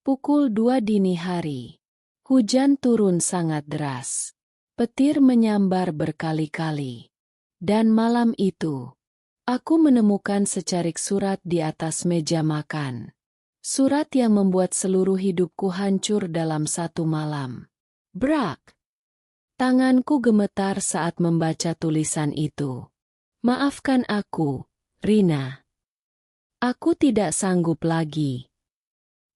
Pukul 2 dini hari. Hujan turun sangat deras. Petir menyambar berkali-kali. Dan malam itu, aku menemukan secarik surat di atas meja makan. Surat yang membuat seluruh hidupku hancur dalam satu malam. Brak! Tanganku gemetar saat membaca tulisan itu. Maafkan aku, Rina. Aku tidak sanggup lagi.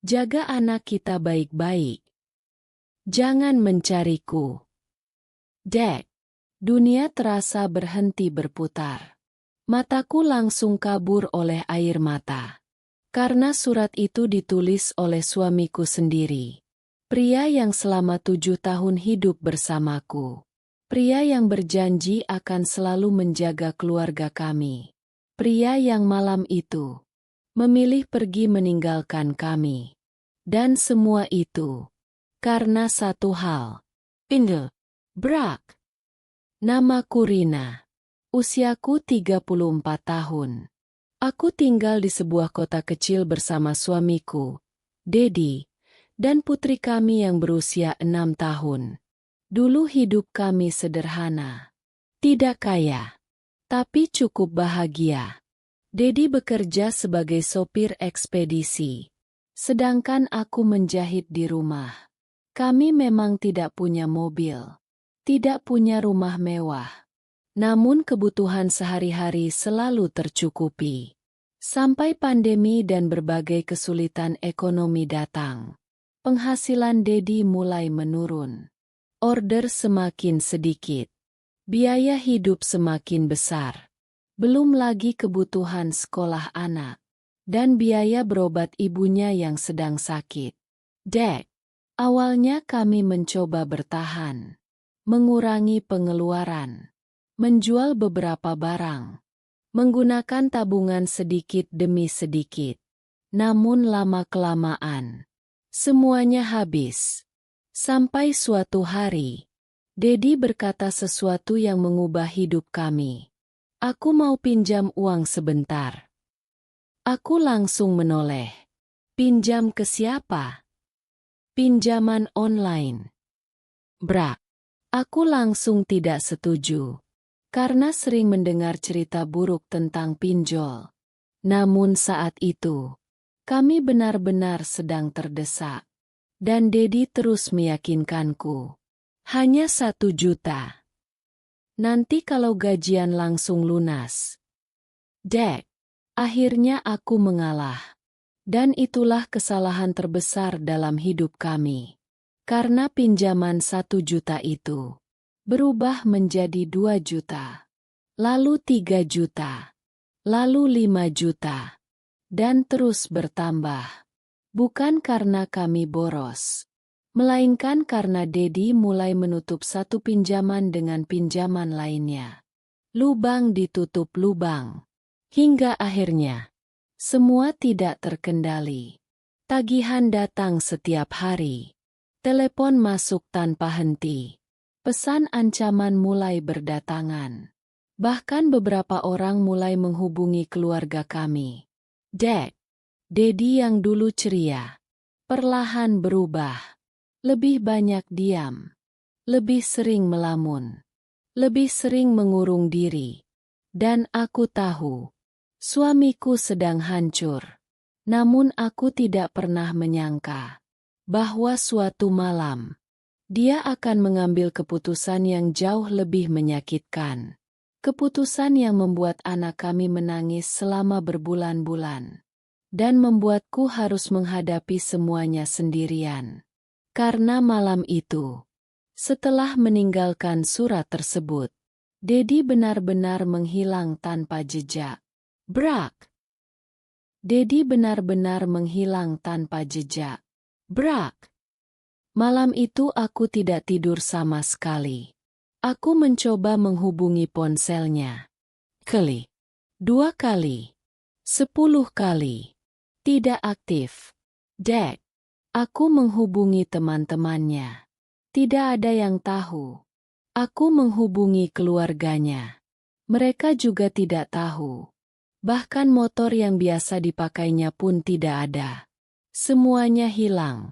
Jaga anak kita baik-baik. Jangan mencariku. Dek. Dunia terasa berhenti berputar. Mataku langsung kabur oleh air mata. Karena surat itu ditulis oleh suamiku sendiri. Pria yang selama 7 tahun hidup bersamaku. Pria yang berjanji akan selalu menjaga keluarga kami. Pria yang malam itu memilih pergi meninggalkan kami. Dan semua itu karena satu hal. Pindah. Brak. Namaku Rina. Usiaku 34 tahun. Aku tinggal di sebuah kota kecil bersama suamiku, Dedi, dan putri kami yang berusia 6 tahun. Dulu hidup kami sederhana. Tidak kaya, tapi cukup bahagia. Dedi bekerja sebagai sopir ekspedisi. Sedangkan aku menjahit di rumah. Kami memang tidak punya mobil. Tidak punya rumah mewah. Namun kebutuhan sehari-hari selalu tercukupi. Sampai pandemi dan berbagai kesulitan ekonomi datang. Penghasilan Dedi mulai menurun. Order semakin sedikit. Biaya hidup semakin besar. Belum lagi kebutuhan sekolah anak. Dan biaya berobat ibunya yang sedang sakit. Dek, awalnya kami mencoba bertahan. Mengurangi pengeluaran. Menjual beberapa barang. Menggunakan tabungan sedikit demi sedikit. Namun lama-kelamaan, semuanya habis. Sampai suatu hari, Dedi berkata sesuatu yang mengubah hidup kami. Aku mau pinjam uang sebentar. Aku langsung menoleh. Pinjam ke siapa? Pinjaman online. Brak. Aku langsung tidak setuju. Karena sering mendengar cerita buruk tentang pinjol. Namun saat itu, kami benar-benar sedang terdesak. Dan Dedi terus meyakinkanku. Hanya 1 juta. Nanti kalau gajian langsung lunas. Dek, akhirnya aku mengalah. Dan itulah kesalahan terbesar dalam hidup kami. Karena pinjaman 1 juta itu berubah menjadi 2 juta, lalu 3 juta, lalu 5 juta, dan terus bertambah. Bukan karena kami boros, melainkan karena Dedi mulai menutup satu pinjaman dengan pinjaman lainnya. Lubang ditutup lubang. Hingga akhirnya, semua tidak terkendali. Tagihan datang setiap hari. Telepon masuk tanpa henti. Pesan ancaman mulai berdatangan. Bahkan beberapa orang mulai menghubungi keluarga kami. Dek, Dedi yang dulu ceria, perlahan berubah. Lebih banyak diam. Lebih sering melamun. Lebih sering mengurung diri. Dan aku tahu, suamiku sedang hancur. Namun aku tidak pernah menyangka bahwa suatu malam, dia akan mengambil keputusan yang jauh lebih menyakitkan. Keputusan yang membuat anak kami menangis selama berbulan-bulan. Dan membuatku harus menghadapi semuanya sendirian. Karena malam itu, setelah meninggalkan surat tersebut, Dedi benar-benar menghilang tanpa jejak. Brak! Dedi benar-benar menghilang tanpa jejak. Brak! Malam itu aku tidak tidur sama sekali. Aku mencoba menghubungi ponselnya. 2 kali. 10 kali. Tidak aktif. Dek. Aku menghubungi teman-temannya. Tidak ada yang tahu. Aku menghubungi keluarganya. Mereka juga tidak tahu. Bahkan motor yang biasa dipakainya pun tidak ada. Semuanya hilang.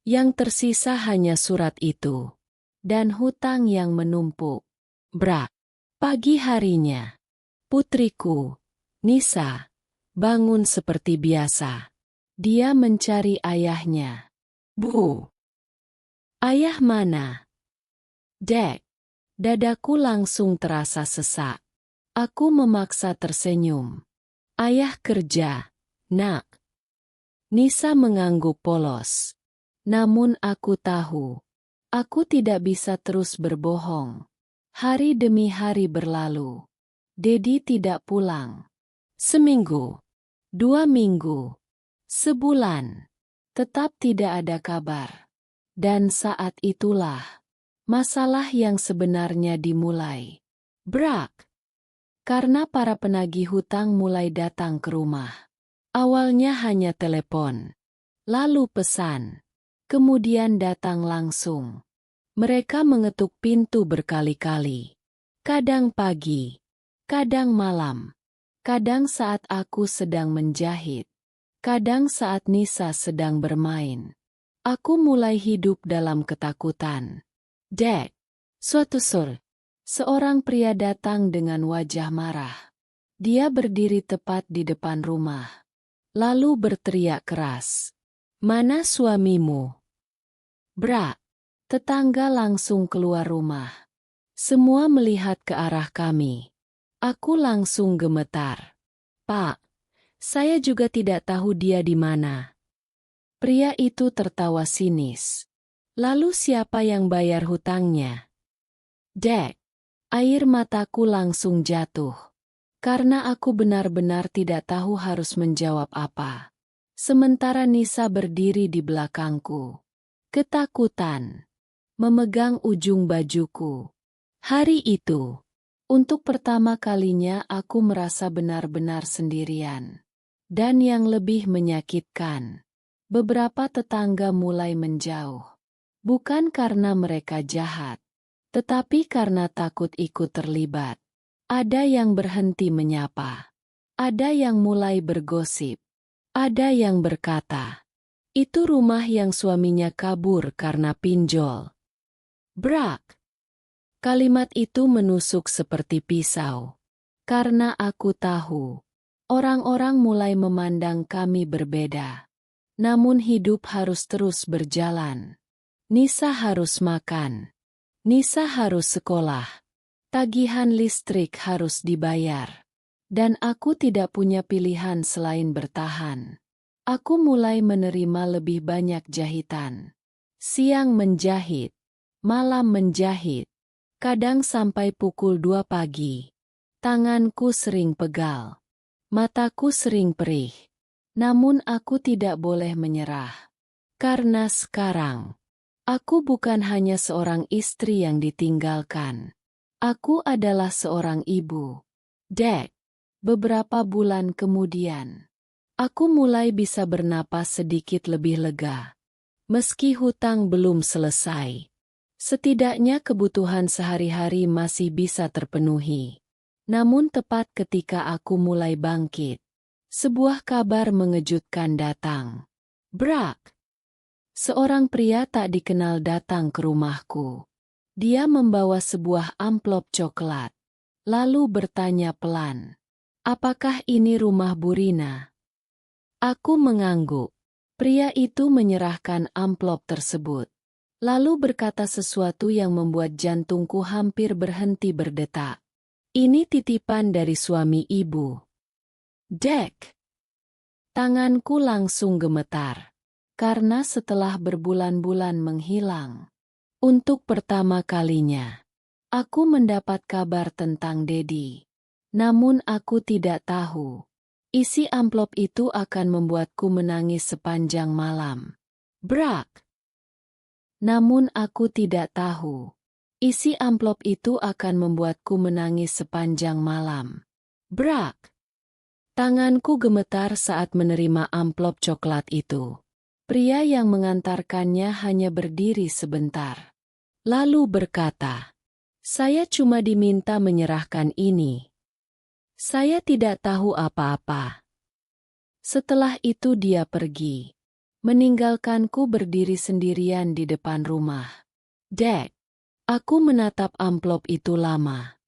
Yang tersisa hanya surat itu. Dan hutang yang menumpuk. Brak. Pagi harinya. Putriku, Nisa, bangun seperti biasa. Dia mencari ayahnya. Bu. Ayah mana? Dek. Dadaku langsung terasa sesak. Aku memaksa tersenyum. Ayah kerja, nak. Nisa mengangguk polos. Namun aku tahu. Aku tidak bisa terus berbohong. Hari demi hari berlalu. Dedi tidak pulang. Seminggu. 2 minggu. Sebulan. Tetap tidak ada kabar. Dan saat itulah masalah yang sebenarnya dimulai. Brak. Karena para penagih hutang mulai datang ke rumah. Awalnya hanya telepon. Lalu pesan. Kemudian datang langsung. Mereka mengetuk pintu berkali-kali. Kadang pagi. Kadang malam. Kadang saat aku sedang menjahit. Kadang saat Nisa sedang bermain. Aku mulai hidup dalam ketakutan. Dek. Suatu sore, seorang pria datang dengan wajah marah. Dia berdiri tepat di depan rumah. Lalu berteriak keras. Mana suamimu? Brak. Tetangga langsung keluar rumah. Semua melihat ke arah kami. Aku langsung gemetar. Pak, saya juga tidak tahu dia di mana. Pria itu tertawa sinis. Lalu siapa yang bayar hutangnya? Dek, air mataku langsung jatuh. Karena aku benar-benar tidak tahu harus menjawab apa. Sementara Nisa berdiri di belakangku. Ketakutan. Memegang ujung bajuku. Hari itu, untuk pertama kalinya aku merasa benar-benar sendirian. Dan yang lebih menyakitkan, beberapa tetangga mulai menjauh. Bukan karena mereka jahat, tetapi karena takut ikut terlibat. Ada yang berhenti menyapa. Ada yang mulai bergosip. Ada yang berkata, itu rumah yang suaminya kabur karena pinjol. Brak. Kalimat itu menusuk seperti pisau. Karena aku tahu, orang-orang mulai memandang kami berbeda. Namun hidup harus terus berjalan. Nisa harus makan. Nisa harus sekolah. Tagihan listrik harus dibayar. Dan aku tidak punya pilihan selain bertahan. Aku mulai menerima lebih banyak jahitan. Siang menjahit. Malam menjahit. Kadang sampai pukul 2 pagi. Tanganku sering pegal. Mataku sering perih. Namun aku tidak boleh menyerah. Karena sekarang, aku bukan hanya seorang istri yang ditinggalkan. Aku adalah seorang ibu. Dek, beberapa bulan kemudian, aku mulai bisa bernapas sedikit lebih lega. Meski hutang belum selesai, setidaknya kebutuhan sehari-hari masih bisa terpenuhi. Namun tepat ketika aku mulai bangkit, sebuah kabar mengejutkan datang. Brak. Seorang pria tak dikenal datang ke rumahku. Dia membawa sebuah amplop coklat. Lalu bertanya pelan. Apakah ini rumah Bu Rina? Aku mengangguk. Pria itu menyerahkan amplop tersebut. Lalu berkata sesuatu yang membuat jantungku hampir berhenti berdetak. Ini titipan dari suami ibu. Dek. Tanganku langsung gemetar. Karena setelah berbulan-bulan menghilang, untuk pertama kalinya, aku mendapat kabar tentang Dedi. Namun aku tidak tahu, isi amplop itu akan membuatku menangis sepanjang malam. Brak. Namun aku tidak tahu, isi amplop itu akan membuatku menangis sepanjang malam. Brak. Tanganku gemetar saat menerima amplop coklat itu. Pria yang mengantarkannya hanya berdiri sebentar. Lalu berkata, saya cuma diminta menyerahkan ini. Saya tidak tahu apa-apa. Setelah itu dia pergi. meninggalkanku berdiri sendirian di depan rumah. Dek, aku menatap amplop itu lama.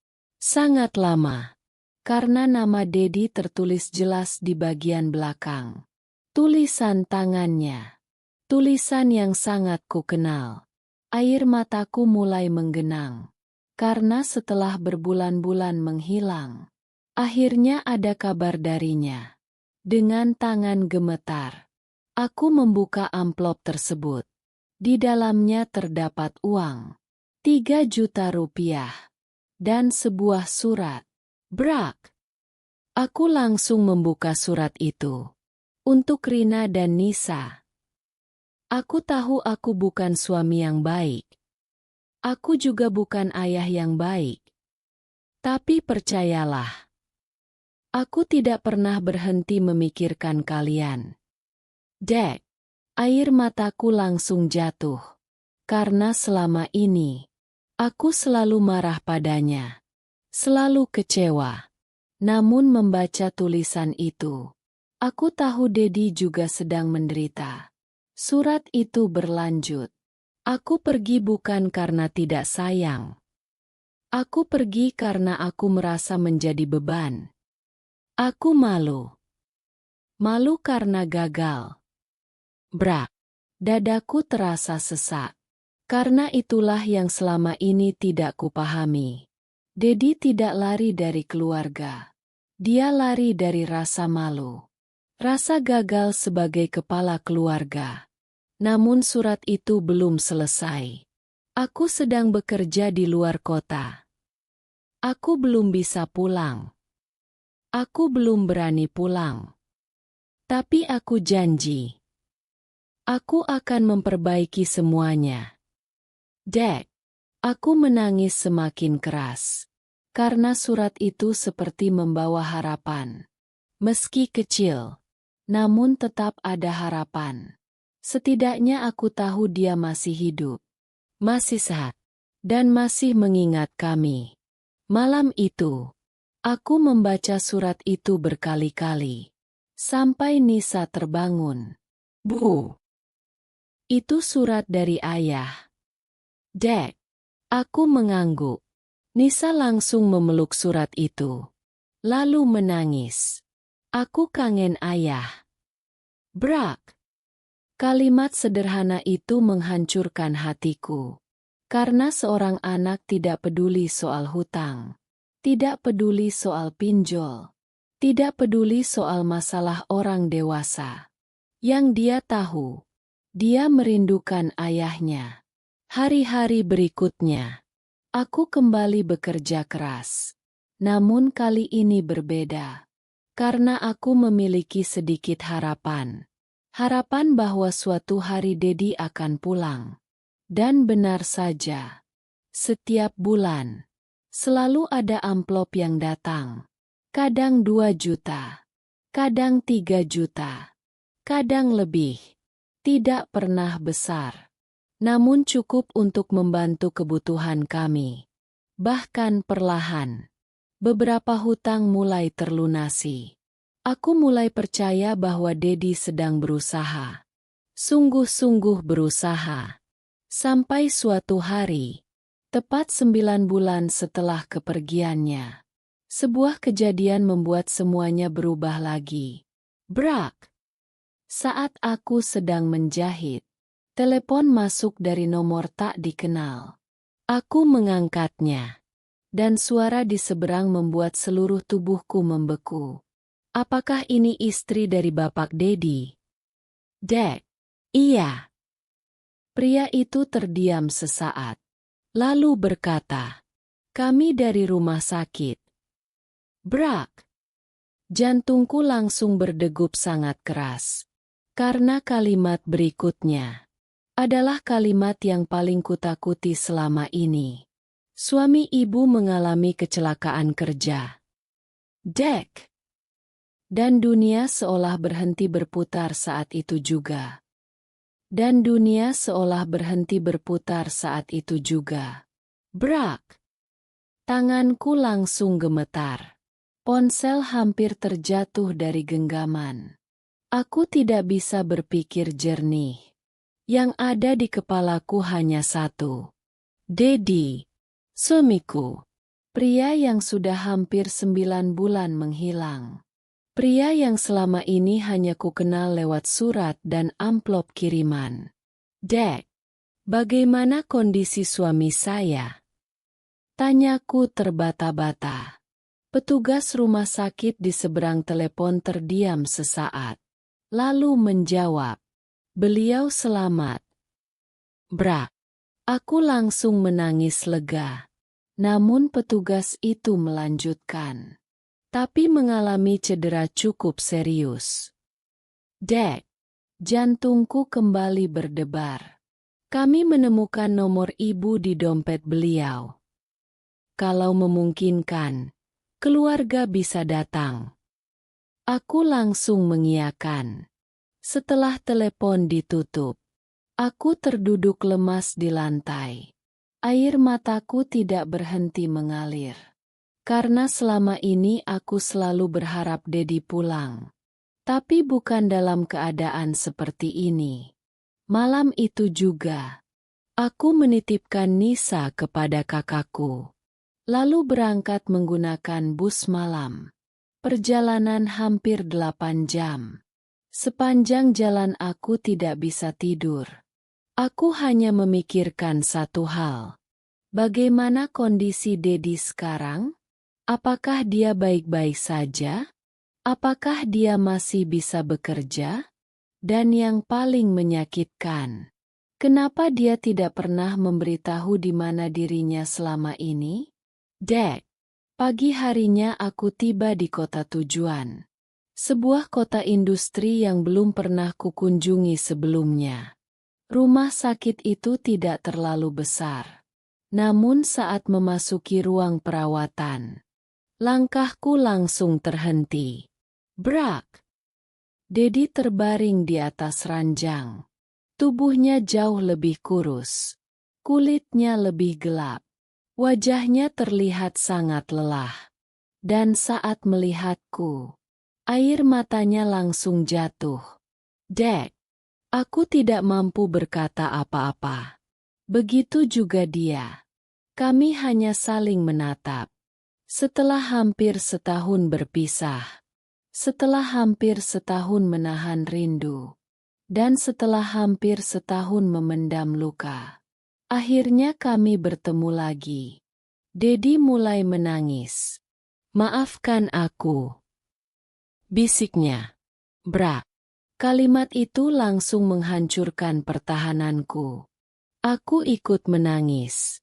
Sangat lama. Karena nama Dedi tertulis jelas di bagian belakang. Tulisan tangannya. Tulisan yang sangat kukenal. Air mataku mulai menggenang. Karena setelah berbulan-bulan menghilang, akhirnya ada kabar darinya. Dengan tangan gemetar, aku membuka amplop tersebut. Di dalamnya terdapat uang. 3 juta rupiah. Dan sebuah surat. Brak! Aku langsung membuka surat itu. Untuk Rina dan Nisa. Aku tahu aku bukan suami yang baik. Aku juga bukan ayah yang baik. Tapi percayalah. Aku tidak pernah berhenti memikirkan kalian. Dek, air mataku langsung jatuh. Karena selama ini, aku selalu marah padanya. Selalu kecewa. Namun membaca tulisan itu, aku tahu Dedi juga sedang menderita. Surat itu berlanjut. Aku pergi bukan karena tidak sayang. Aku pergi karena aku merasa menjadi beban. Aku malu. Malu karena gagal. Brak. Dadaku terasa sesak. Karena itulah yang selama ini tidak kupahami. Dedi tidak lari dari keluarga. Dia lari dari rasa malu. Rasa gagal sebagai kepala keluarga. Namun surat itu belum selesai. Aku sedang bekerja di luar kota. Aku belum bisa pulang. Aku belum berani pulang. Tapi aku janji. Aku akan memperbaiki semuanya. Dek. Aku menangis semakin keras. Karena surat itu seperti membawa harapan. Meski kecil, namun tetap ada harapan. Setidaknya aku tahu dia masih hidup. Masih sehat. Dan masih mengingat kami. Malam itu, aku membaca surat itu berkali-kali. Sampai Nisa terbangun. Bu. Itu surat dari ayah. Dek. Aku mengangguk. Nisa langsung memeluk surat itu. Lalu menangis. Aku kangen ayah. Brak. Kalimat sederhana itu menghancurkan hatiku. Karena seorang anak tidak peduli soal hutang. Tidak peduli soal pinjol. Tidak peduli soal masalah orang dewasa. Yang dia tahu, dia merindukan ayahnya. Hari-hari berikutnya, aku kembali bekerja keras. Namun kali ini berbeda. Karena aku memiliki sedikit harapan. Harapan bahwa suatu hari Dedi akan pulang. Dan benar saja. Setiap bulan, selalu ada amplop yang datang. Kadang 2 juta. Kadang 3 juta. Kadang lebih. Tidak pernah besar. Namun cukup untuk membantu kebutuhan kami. Bahkan perlahan. Beberapa hutang mulai terlunasi. Aku mulai percaya bahwa Dedi sedang berusaha. Sungguh-sungguh berusaha. Sampai suatu hari, tepat 9 bulan setelah kepergiannya, sebuah kejadian membuat semuanya berubah lagi. Brak! Saat aku sedang menjahit, telepon masuk dari nomor tak dikenal. Aku mengangkatnya. Dan suara di seberang membuat seluruh tubuhku membeku. Apakah ini istri dari Bapak Dedi? Dek. Iya. Pria itu terdiam sesaat. Lalu berkata, kami dari rumah sakit. Brak. Jantungku langsung berdegup sangat keras. Karena kalimat berikutnya adalah kalimat yang paling kutakuti selama ini. Suami ibu mengalami kecelakaan kerja. Dek. Dan dunia seolah berhenti berputar saat itu juga. Dan dunia seolah berhenti berputar saat itu juga. Brak. Tanganku langsung gemetar. Ponsel hampir terjatuh dari genggaman. Aku tidak bisa berpikir jernih. Yang ada di kepalaku hanya satu. Dedi, suamiku. Pria yang sudah hampir 9 bulan menghilang. Pria yang selama ini hanya ku kenal lewat surat dan amplop kiriman. Dek, bagaimana kondisi suami saya? Tanyaku terbata-bata. Petugas rumah sakit di seberang telepon terdiam sesaat. Lalu menjawab, beliau selamat. Brak. Aku langsung menangis lega. Namun petugas itu melanjutkan. Tapi mengalami cedera cukup serius. Dek, jantungku kembali berdebar. Kami menemukan nomor ibu di dompet beliau. Kalau memungkinkan, keluarga bisa datang. Aku langsung mengiyakan. Setelah telepon ditutup, aku terduduk lemas di lantai. Air mataku tidak berhenti mengalir. Karena selama ini aku selalu berharap Dedi pulang. Tapi bukan dalam keadaan seperti ini. Malam itu juga, aku menitipkan Nisa kepada kakakku. Lalu berangkat menggunakan bus malam. Perjalanan hampir 8 jam. Sepanjang jalan aku tidak bisa tidur. Aku hanya memikirkan satu hal. Bagaimana kondisi Dedi sekarang? Apakah dia baik-baik saja? Apakah dia masih bisa bekerja? Dan yang paling menyakitkan, kenapa dia tidak pernah memberitahu di mana dirinya selama ini? Dek, pagi harinya aku tiba di kota tujuan. Sebuah kota industri yang belum pernah kukunjungi sebelumnya. Rumah sakit itu tidak terlalu besar. Namun saat memasuki ruang perawatan, langkahku langsung terhenti. Brak! Dedi terbaring di atas ranjang. Tubuhnya jauh lebih kurus. Kulitnya lebih gelap. Wajahnya terlihat sangat lelah. Dan saat melihatku, air matanya langsung jatuh. Dek, aku tidak mampu berkata apa-apa. Begitu juga dia. Kami hanya saling menatap. Setelah hampir setahun berpisah. Setelah hampir setahun menahan rindu. Dan setelah hampir setahun memendam luka. Akhirnya kami bertemu lagi. Dedi mulai menangis. Maafkan aku. Bisiknya. Brak. Kalimat itu langsung menghancurkan pertahananku. Aku ikut menangis.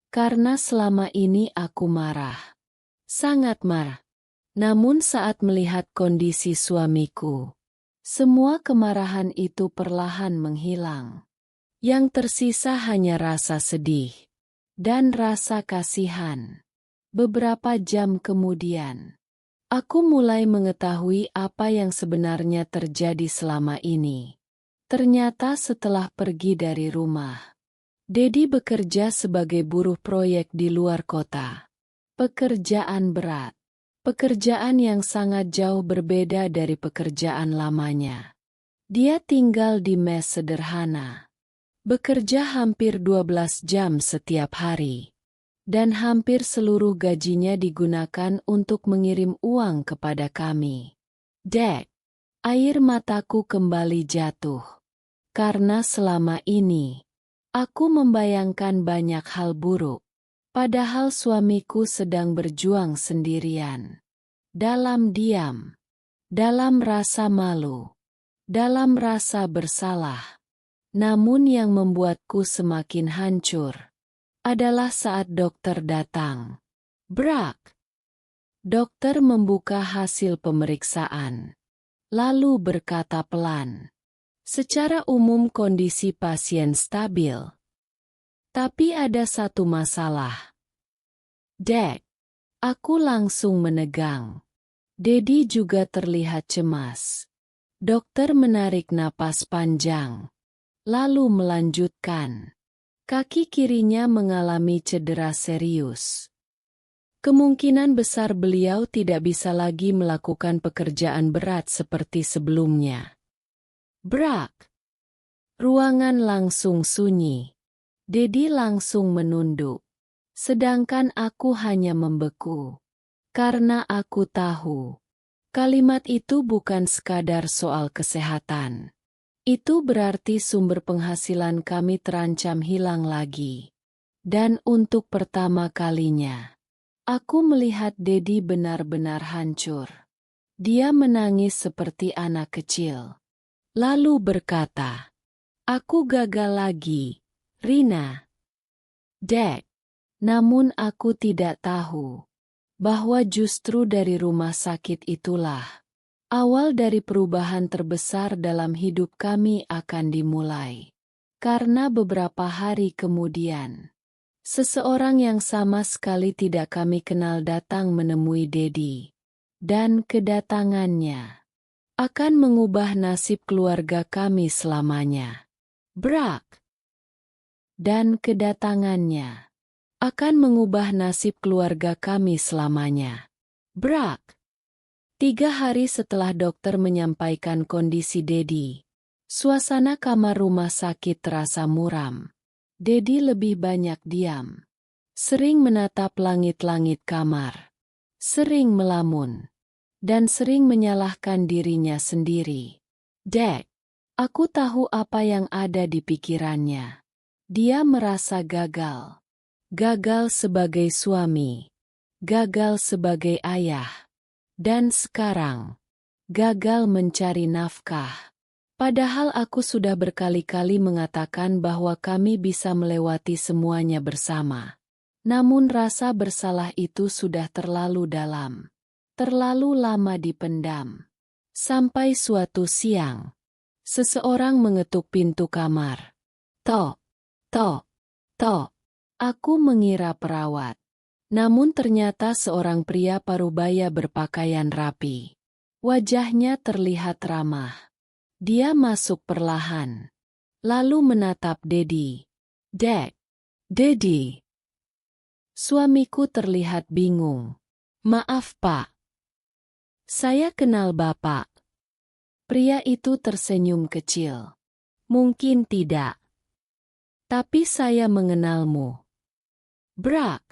Karena selama ini aku marah. Sangat marah. Namun saat melihat kondisi suamiku, semua kemarahan itu perlahan menghilang. Yang tersisa hanya rasa sedih dan rasa kasihan. Beberapa jam kemudian, aku mulai mengetahui apa yang sebenarnya terjadi selama ini. Ternyata setelah pergi dari rumah, Dedi bekerja sebagai buruh proyek di luar kota. Pekerjaan berat. Pekerjaan yang sangat jauh berbeda dari pekerjaan lamanya. Dia tinggal di mes sederhana. Bekerja hampir 12 jam setiap hari. Dan hampir seluruh gajinya digunakan untuk mengirim uang kepada kami. Dek, air mataku kembali jatuh. Karena selama ini, aku membayangkan banyak hal buruk. Padahal suamiku sedang berjuang sendirian. Dalam diam. Dalam rasa malu. Dalam rasa bersalah. Namun yang membuatku semakin hancur adalah saat dokter datang. Brak! Dokter membuka hasil pemeriksaan. Lalu berkata pelan. Secara umum kondisi pasien stabil. Tapi ada satu masalah. Dek, aku langsung menegang. Dedi juga terlihat cemas. Dokter menarik napas panjang. Lalu melanjutkan. Kaki kirinya mengalami cedera serius. Kemungkinan besar beliau tidak bisa lagi melakukan pekerjaan berat seperti sebelumnya. Brak! Ruangan langsung sunyi. Dedi langsung menunduk. Sedangkan aku hanya membeku. Karena aku tahu. Kalimat itu bukan sekadar soal kesehatan. Itu berarti sumber penghasilan kami terancam hilang lagi. Dan untuk pertama kalinya, aku melihat Dedi benar-benar hancur. Dia menangis seperti anak kecil. Lalu berkata, "Aku gagal lagi, Rina." Dek. Namun aku tidak tahu bahwa justru dari rumah sakit itulah awal dari perubahan terbesar dalam hidup kami akan dimulai. Karena beberapa hari kemudian, seseorang yang sama sekali tidak kami kenal datang menemui Dedi. Dan kedatangannya akan mengubah nasib keluarga kami selamanya. Brak! Dan kedatangannya akan mengubah nasib keluarga kami selamanya. Brak! 3 hari setelah dokter menyampaikan kondisi Dedi, suasana kamar rumah sakit terasa muram. Dedi lebih banyak diam. Sering menatap langit-langit kamar. Sering melamun. Dan sering menyalahkan dirinya sendiri. Dek, aku tahu apa yang ada di pikirannya. Dia merasa gagal. Gagal sebagai suami. Gagal sebagai ayah. Dan sekarang, gagal mencari nafkah. Padahal aku sudah berkali-kali mengatakan bahwa kami bisa melewati semuanya bersama. Namun rasa bersalah itu sudah terlalu dalam. Terlalu lama dipendam. Sampai suatu siang, seseorang mengetuk pintu kamar. Tok, tok, tok. Aku mengira perawat. Namun ternyata seorang pria parubaya berpakaian rapi. Wajahnya terlihat ramah. Dia masuk perlahan. Lalu menatap Dedi. Dek. Dedi. Suamiku terlihat bingung. Maaf, Pak. Saya kenal Bapak. Pria itu tersenyum kecil. Mungkin tidak. Tapi saya mengenalmu. Brak.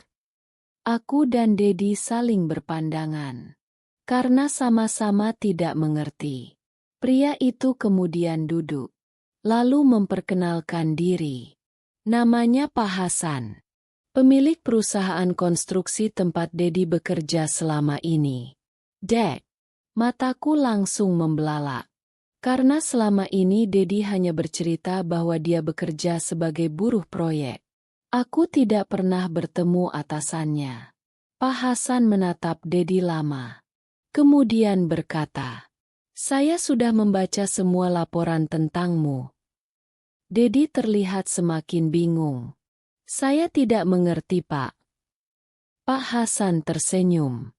Aku dan Dedi saling berpandangan. Karena sama-sama tidak mengerti. Pria itu kemudian duduk. Lalu memperkenalkan diri. Namanya Pak Hasan. Pemilik perusahaan konstruksi tempat Dedi bekerja selama ini. Dek. Mataku langsung membelalak. Karena selama ini Dedi hanya bercerita bahwa dia bekerja sebagai buruh proyek. Aku tidak pernah bertemu atasannya. Pak Hasan menatap Dedi lama. Kemudian berkata, "Saya sudah membaca semua laporan tentangmu." Dedi terlihat semakin bingung. "Saya tidak mengerti, Pak." Pak Hasan tersenyum.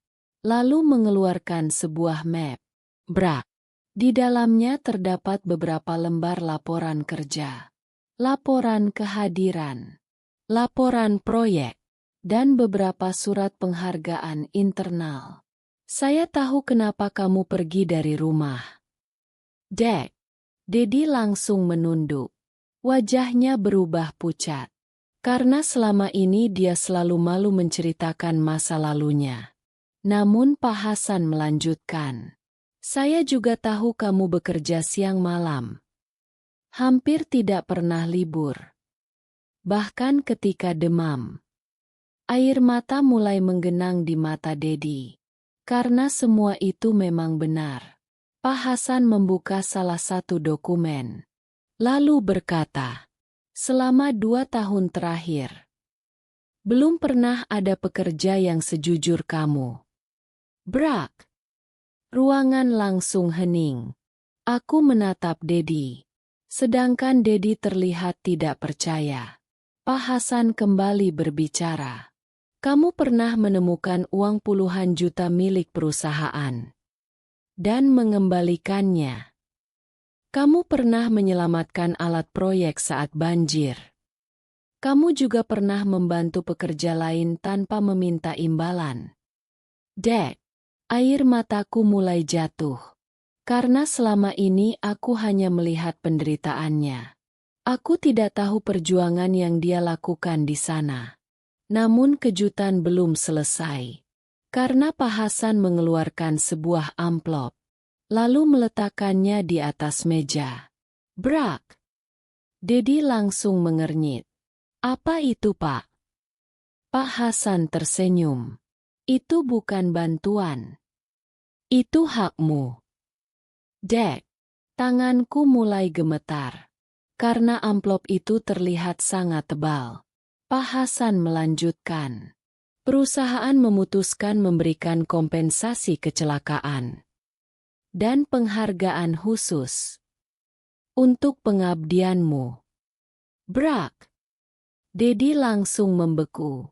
Lalu mengeluarkan sebuah map. Brak. Di dalamnya terdapat beberapa lembar laporan kerja. Laporan kehadiran. Laporan proyek. Dan beberapa surat penghargaan internal. Saya tahu kenapa kamu pergi dari rumah. Dek. Dedi langsung menunduk. Wajahnya berubah pucat. Karena selama ini dia selalu malu menceritakan masa lalunya. Namun Pak Hasan melanjutkan. Saya juga tahu kamu bekerja siang malam. Hampir tidak pernah libur. Bahkan ketika demam. Air mata mulai menggenang di mata Dedi. Karena semua itu memang benar. Pak Hasan membuka salah satu dokumen. Lalu berkata, "Selama 2 tahun terakhir, belum pernah ada pekerja yang sejujur kamu." Brak. Ruangan langsung hening. Aku menatap Dedi. Sedangkan Dedi terlihat tidak percaya. Pak Hasan kembali berbicara. "Kamu pernah menemukan uang puluhan juta milik perusahaan dan mengembalikannya. Kamu pernah menyelamatkan alat proyek saat banjir. Kamu juga pernah membantu pekerja lain tanpa meminta imbalan." Dek. Air mataku mulai jatuh. Karena selama ini aku hanya melihat penderitaannya. Aku tidak tahu perjuangan yang dia lakukan di sana. Namun kejutan belum selesai. Karena Pak Hasan mengeluarkan sebuah amplop, lalu meletakkannya di atas meja. Brak! Dedi langsung mengernyit. Apa itu, Pak? Pak Hasan tersenyum. Itu bukan bantuan. Itu hakmu. Dek, tanganku mulai gemetar. Karena amplop itu terlihat sangat tebal. Pak Hasan melanjutkan. Perusahaan memutuskan memberikan kompensasi kecelakaan dan penghargaan khusus untuk pengabdianmu. Brak! Dedi langsung membeku.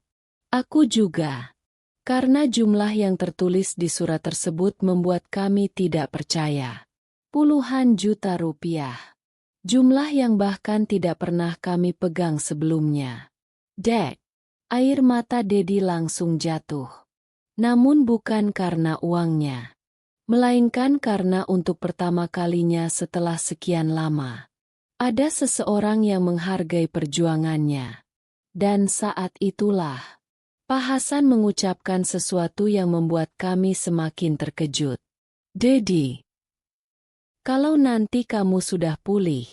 Aku juga. Karena jumlah yang tertulis di surat tersebut membuat kami tidak percaya. Puluhan juta rupiah. Jumlah yang bahkan tidak pernah kami pegang sebelumnya. Dek, air mata Dedi langsung jatuh. Namun bukan karena uangnya. Melainkan karena untuk pertama kalinya setelah sekian lama. Ada seseorang yang menghargai perjuangannya. Dan saat itulah, Pak Hasan mengucapkan sesuatu yang membuat kami semakin terkejut. Dedi, kalau nanti kamu sudah pulih,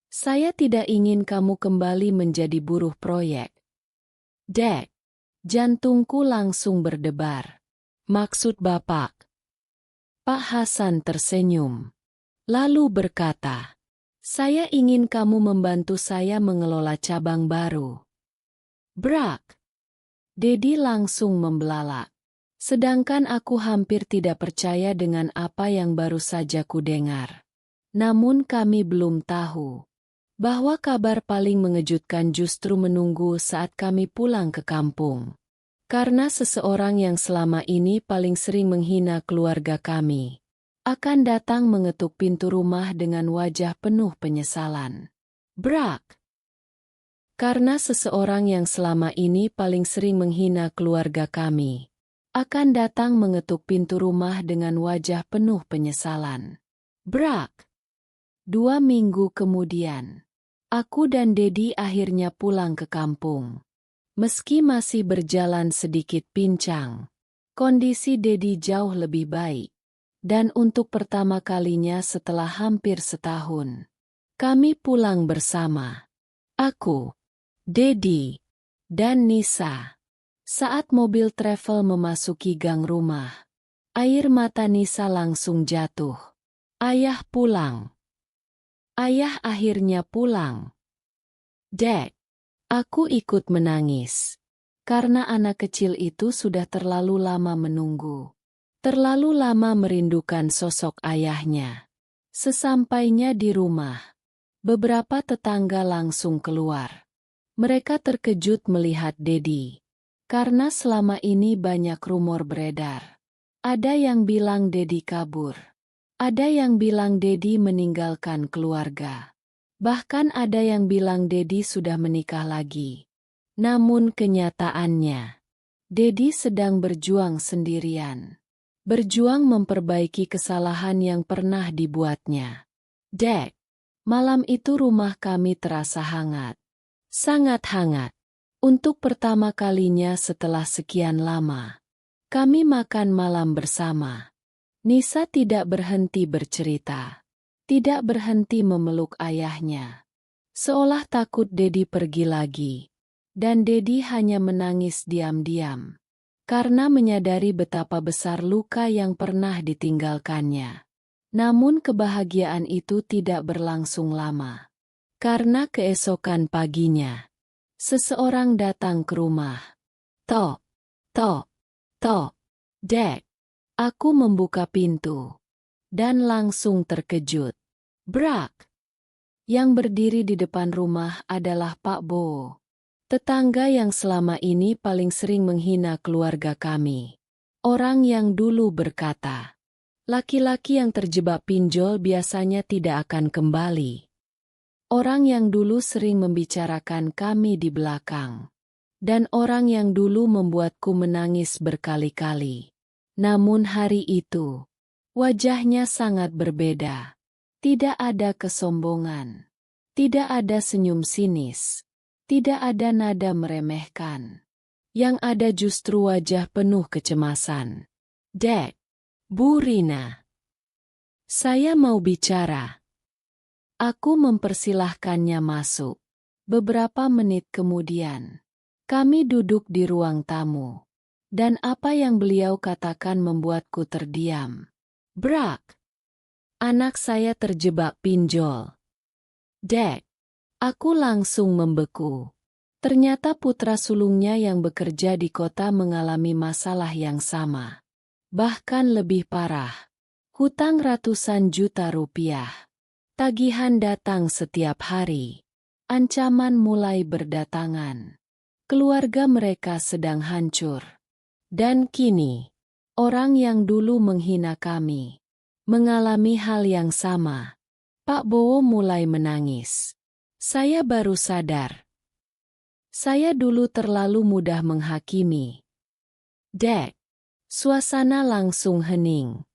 saya tidak ingin kamu kembali menjadi buruh proyek. Dek, jantungku langsung berdebar. Maksud Bapak? Pak Hasan tersenyum. Lalu berkata, saya ingin kamu membantu saya mengelola cabang baru. Brak! Dedi langsung membelalak. Sedangkan aku hampir tidak percaya dengan apa yang baru saja kudengar. Namun kami belum tahu bahwa kabar paling mengejutkan justru menunggu saat kami pulang ke kampung. Karena seseorang yang selama ini paling sering menghina keluarga kami akan datang mengetuk pintu rumah dengan wajah penuh penyesalan. Brak! Karena seseorang yang selama ini paling sering menghina keluarga kami akan datang mengetuk pintu rumah dengan wajah penuh penyesalan. Brak! 2 minggu kemudian, aku dan Dedi akhirnya pulang ke kampung. Meski masih berjalan sedikit pincang, kondisi Dedi jauh lebih baik. Dan untuk pertama kalinya setelah hampir setahun, kami pulang bersama. Aku, Dedi, dan Nisa. Saat mobil travel memasuki gang rumah, air mata Nisa langsung jatuh. Ayah pulang. Ayah akhirnya pulang. Dek, aku ikut menangis. Karena anak kecil itu sudah terlalu lama menunggu. Terlalu lama merindukan sosok ayahnya. Sesampainya di rumah, beberapa tetangga langsung keluar. Mereka terkejut melihat Dedi. Karena selama ini banyak rumor beredar. Ada yang bilang Dedi kabur. Ada yang bilang Dedi meninggalkan keluarga. Bahkan ada yang bilang Dedi sudah menikah lagi. Namun kenyataannya, Dedi sedang berjuang sendirian. Berjuang memperbaiki kesalahan yang pernah dibuatnya. Dek, malam itu rumah kami terasa hangat. Sangat hangat. Untuk pertama kalinya setelah sekian lama, kami makan malam bersama. Nisa tidak berhenti bercerita. Tidak berhenti memeluk ayahnya. Seolah takut Dedi pergi lagi. Dan Dedi hanya menangis diam-diam. Karena menyadari betapa besar luka yang pernah ditinggalkannya. Namun kebahagiaan itu tidak berlangsung lama. Karena keesokan paginya, seseorang datang ke rumah. Tok, tok, tok. Dek, aku membuka pintu. Dan langsung terkejut. Brak! Yang berdiri di depan rumah adalah Pak Bo. Tetangga yang selama ini paling sering menghina keluarga kami. Orang yang dulu berkata, laki-laki yang terjebak pinjol biasanya tidak akan kembali. Orang yang dulu sering membicarakan kami di belakang. Dan orang yang dulu membuatku menangis berkali-kali. Namun hari itu, Wajahnya sangat berbeda. Tidak ada kesombongan. Tidak ada senyum sinis. Tidak ada nada meremehkan. Yang ada justru wajah penuh kecemasan. Dek, Bu Rina. Saya mau bicara. Aku mempersilahkannya masuk. Beberapa menit kemudian, kami duduk di ruang tamu. Dan apa yang beliau katakan membuatku terdiam. Brak. Anak saya terjebak pinjol. Dek. Aku langsung membeku. Ternyata putra sulungnya yang bekerja di kota mengalami masalah yang sama. Bahkan lebih parah. Hutang ratusan juta rupiah. Tagihan datang setiap hari. Ancaman mulai berdatangan. Keluarga mereka sedang hancur. Dan kini, orang yang dulu menghina kami, mengalami hal yang sama. Pak Bowo mulai menangis. Saya baru sadar. Saya dulu terlalu mudah menghakimi. Dek, suasana langsung hening.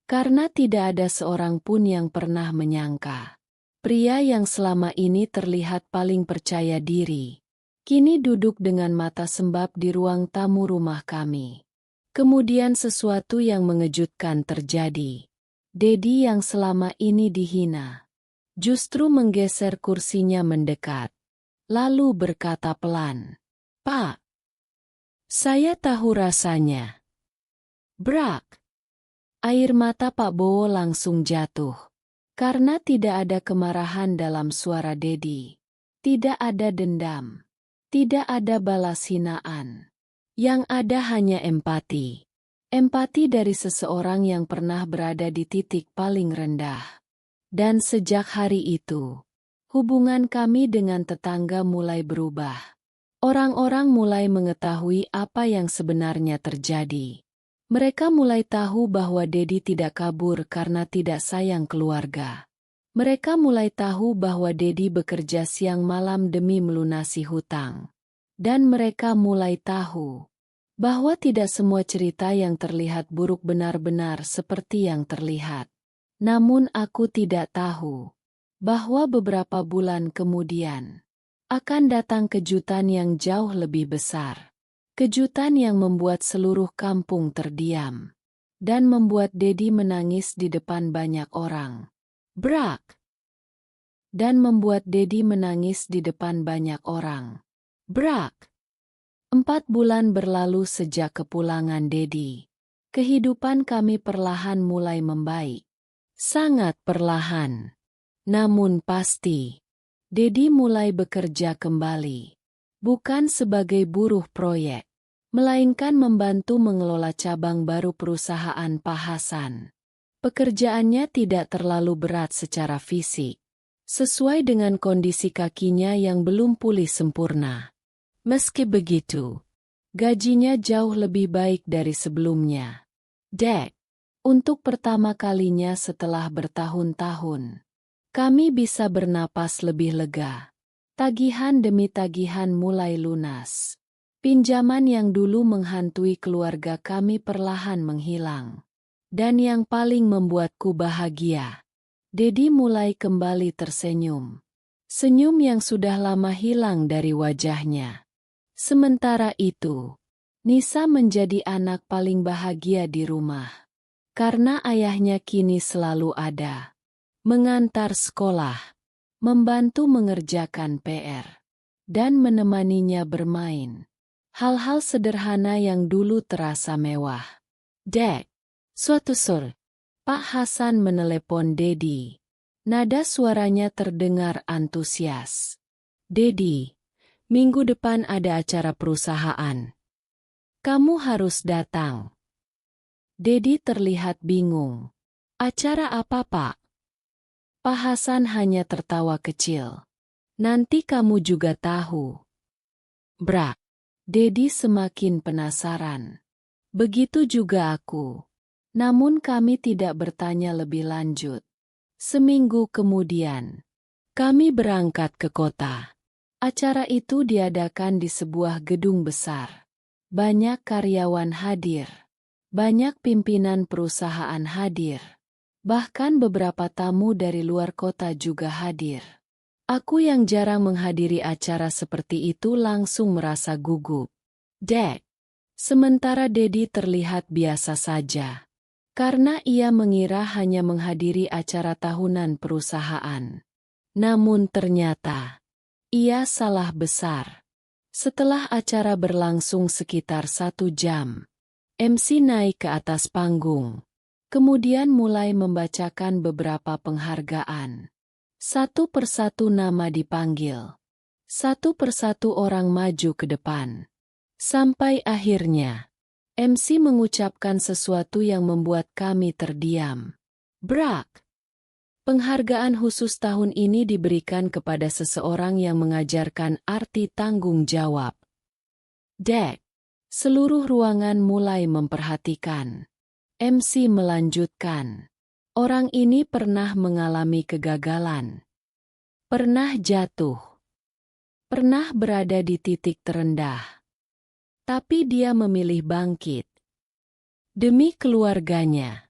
Karena tidak ada seorang pun yang pernah menyangka. Pria yang selama ini terlihat paling percaya diri, kini duduk dengan mata sembab di ruang tamu rumah kami. Kemudian sesuatu yang mengejutkan terjadi. Dedi yang selama ini dihina, justru menggeser kursinya mendekat. Lalu berkata pelan, "Pak, saya tahu rasanya." Brak. Air mata Pak Bowo langsung jatuh. Karena tidak ada kemarahan dalam suara Dedi. Tidak ada dendam. Tidak ada balas hinaan. Yang ada hanya empati. Empati dari seseorang yang pernah berada di titik paling rendah. Dan sejak hari itu, hubungan kami dengan tetangga mulai berubah. Orang-orang mulai mengetahui apa yang sebenarnya terjadi. Mereka mulai tahu bahwa Dedi tidak kabur karena tidak sayang keluarga. Mereka mulai tahu bahwa Dedi bekerja siang malam demi melunasi hutang. Dan mereka mulai tahu bahwa tidak semua cerita yang terlihat buruk benar-benar seperti yang terlihat. Namun aku tidak tahu bahwa beberapa bulan kemudian akan datang kejutan yang jauh lebih besar. Kejutan yang membuat seluruh kampung terdiam. Dan membuat Dedi menangis di depan banyak orang. Brak. Dan membuat Dedi menangis di depan banyak orang. Brak. 4 bulan berlalu sejak kepulangan Dedi. Kehidupan kami perlahan mulai membaik. Sangat perlahan. Namun pasti. Dedi mulai bekerja kembali. Bukan sebagai buruh proyek, melainkan membantu mengelola cabang baru perusahaan Pak Hasan. Pekerjaannya tidak terlalu berat secara fisik, sesuai dengan kondisi kakinya yang belum pulih sempurna. Meski begitu, gajinya jauh lebih baik dari sebelumnya. Dek, untuk pertama kalinya setelah bertahun-tahun, kami bisa bernapas lebih lega. Tagihan demi tagihan mulai lunas. Pinjaman yang dulu menghantui keluarga kami perlahan menghilang. Dan yang paling membuatku bahagia, Dedi mulai kembali tersenyum. Senyum yang sudah lama hilang dari wajahnya. Sementara itu, Nisa menjadi anak paling bahagia di rumah. Karena ayahnya kini selalu ada. Mengantar sekolah, membantu mengerjakan PR, dan menemaninya bermain. Hal-hal sederhana yang dulu terasa mewah. Dek, suatu sore, Pak Hasan menelepon Dedi. Nada suaranya terdengar antusias. Dedi, minggu depan ada acara perusahaan. Kamu harus datang. Dedi terlihat bingung. Acara apa, Pak? Pak Hasan hanya tertawa kecil. Nanti kamu juga tahu. Brak. Dedi semakin penasaran. Begitu juga aku. Namun kami tidak bertanya lebih lanjut. Seminggu kemudian, kami berangkat ke kota. Acara itu diadakan di sebuah gedung besar. Banyak karyawan hadir. Banyak pimpinan perusahaan hadir. Bahkan beberapa tamu dari luar kota juga hadir. Aku yang jarang menghadiri acara seperti itu langsung merasa gugup. Dek. Sementara Dedi terlihat biasa saja. Karena ia mengira hanya menghadiri acara tahunan perusahaan. Namun ternyata, ia salah besar. Setelah acara berlangsung sekitar 1 jam, MC naik ke atas panggung. Kemudian mulai membacakan beberapa penghargaan. Satu persatu nama dipanggil. Satu persatu orang maju ke depan. Sampai akhirnya, MC mengucapkan sesuatu yang membuat kami terdiam. Brak! Penghargaan khusus tahun ini diberikan kepada seseorang yang mengajarkan arti tanggung jawab. Dek! Seluruh ruangan mulai memperhatikan. MC melanjutkan. Orang ini pernah mengalami kegagalan. Pernah jatuh. Pernah berada di titik terendah. Tapi dia memilih bangkit. Demi keluarganya.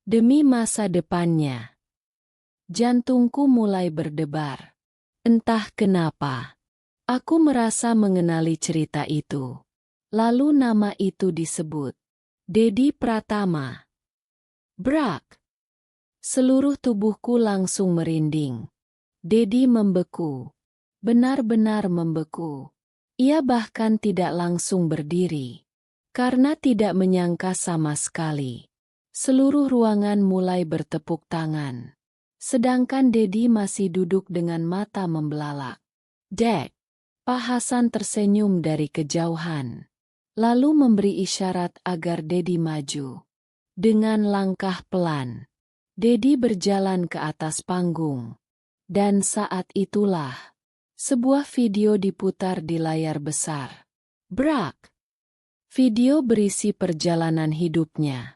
Demi masa depannya. Jantungku mulai berdebar. Entah kenapa. Aku merasa mengenali cerita itu. Lalu nama itu disebut. Dedi Pratama. Brak. Seluruh tubuhku langsung merinding. Dedi membeku. Benar-benar membeku. Ia bahkan tidak langsung berdiri. Karena tidak menyangka sama sekali. Seluruh ruangan mulai bertepuk tangan. Sedangkan Dedi masih duduk dengan mata membelalak. Dek! Pak Hasan tersenyum dari kejauhan. Lalu memberi isyarat agar Dedi maju. Dengan langkah pelan, Dedi berjalan ke atas panggung. Dan saat itulah, sebuah video diputar di layar besar. Brak! Video berisi perjalanan hidupnya.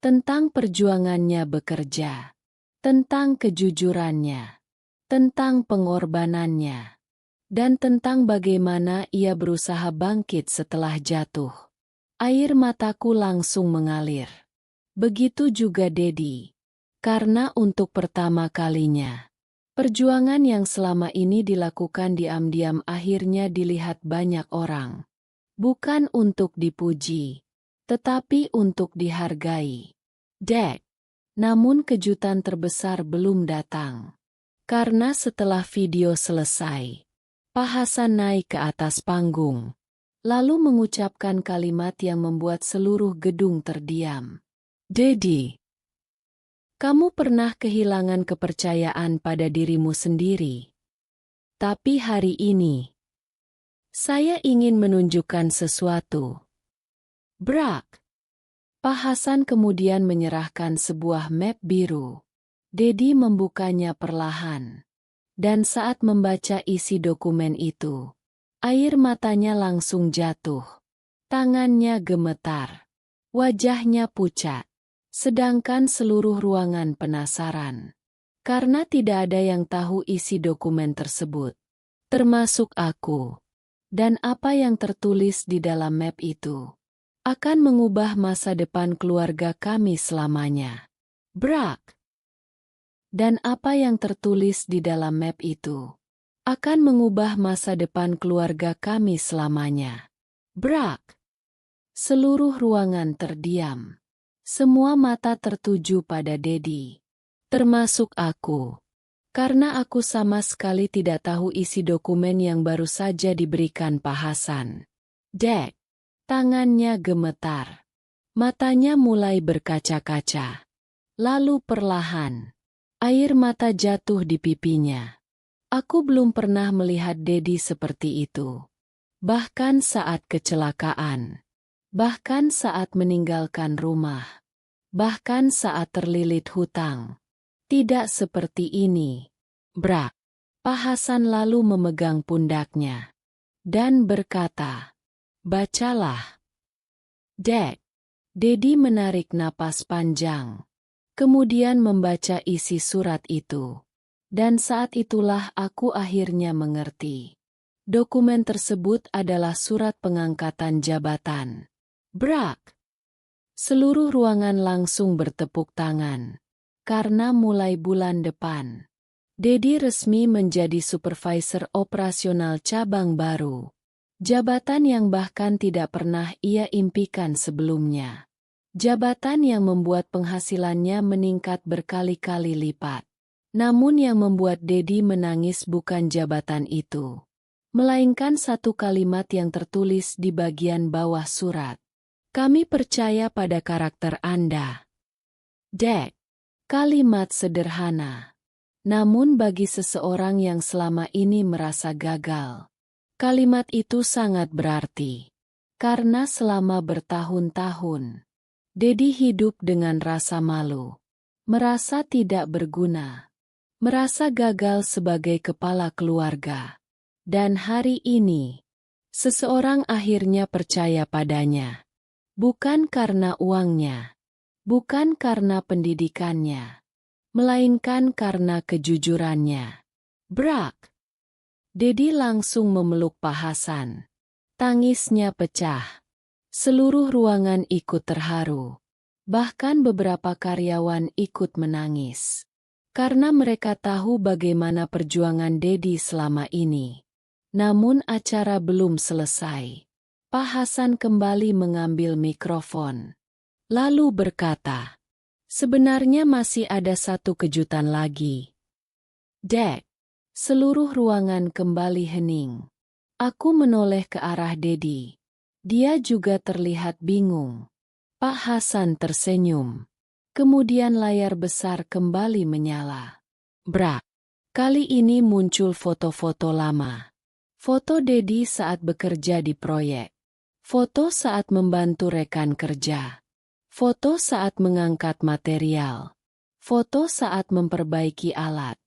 Tentang perjuangannya bekerja. Tentang kejujurannya. Tentang pengorbanannya. Dan tentang bagaimana ia berusaha bangkit setelah jatuh. Air mataku langsung mengalir. Begitu juga Dedi. Karena untuk pertama kalinya, perjuangan yang selama ini dilakukan diam-diam akhirnya dilihat banyak orang. Bukan untuk dipuji, tetapi untuk dihargai. Dek. Namun kejutan terbesar belum datang. Karena setelah video selesai, Pak Hasan naik ke atas panggung. Lalu mengucapkan kalimat yang membuat seluruh gedung terdiam. Dedi. Kamu pernah kehilangan kepercayaan pada dirimu sendiri. Tapi hari ini, saya ingin menunjukkan sesuatu. Brak! Pak Hasan kemudian menyerahkan sebuah map biru. Dedi membukanya perlahan. Dan saat membaca isi dokumen itu, air matanya langsung jatuh. Tangannya gemetar. Wajahnya pucat. Sedangkan seluruh ruangan penasaran. Karena tidak ada yang tahu isi dokumen tersebut. Termasuk aku. Dan apa yang tertulis di dalam map itu akan mengubah masa depan keluarga kami selamanya. Brak. Dan apa yang tertulis di dalam map itu akan mengubah masa depan keluarga kami selamanya. Brak. Seluruh ruangan terdiam. Semua mata tertuju pada Dedi. Termasuk aku. Karena aku sama sekali tidak tahu isi dokumen yang baru saja diberikan Pak Hasan. Dek. Tangannya gemetar. Matanya mulai berkaca-kaca. Lalu perlahan, air mata jatuh di pipinya. Aku belum pernah melihat Dedi seperti itu. Bahkan saat kecelakaan. Bahkan saat meninggalkan rumah. Bahkan saat terlilit hutang. Tidak seperti ini. Brak. Pak Hasan lalu memegang pundaknya. Dan berkata, bacalah. Dek. Dedi menarik napas panjang. Kemudian membaca isi surat itu. Dan saat itulah aku akhirnya mengerti. Dokumen tersebut adalah surat pengangkatan jabatan. Brak. Seluruh ruangan langsung bertepuk tangan. Karena mulai bulan depan, Dedi resmi menjadi supervisor operasional cabang baru. Jabatan yang bahkan tidak pernah ia impikan sebelumnya. Jabatan yang membuat penghasilannya meningkat berkali-kali lipat. Namun yang membuat Dedi menangis bukan jabatan itu, melainkan satu kalimat yang tertulis di bagian bawah surat. Kami percaya pada karakter Anda. Dek. Kalimat sederhana. Namun bagi seseorang yang selama ini merasa gagal, kalimat itu sangat berarti. Karena selama bertahun-tahun, Dedi hidup dengan rasa malu, merasa tidak berguna, merasa gagal sebagai kepala keluarga. Dan hari ini, seseorang akhirnya percaya padanya. Bukan karena uangnya, bukan karena pendidikannya, melainkan karena kejujurannya. Brak! Dedi langsung memeluk Pak Hasan. Tangisnya pecah. Seluruh ruangan ikut terharu. Bahkan beberapa karyawan ikut menangis. Karena mereka tahu bagaimana perjuangan Dedi selama ini. Namun acara belum selesai. Pak Hasan kembali mengambil mikrofon. Lalu berkata, sebenarnya masih ada satu kejutan lagi. Dek. Seluruh ruangan kembali hening. Aku menoleh ke arah Dedi. Dia juga terlihat bingung. Pak Hasan tersenyum. Kemudian layar besar kembali menyala. Brak. Kali ini muncul foto-foto lama. Foto Dedi saat bekerja di proyek. Foto saat membantu rekan kerja. Foto saat mengangkat material. Foto saat memperbaiki alat.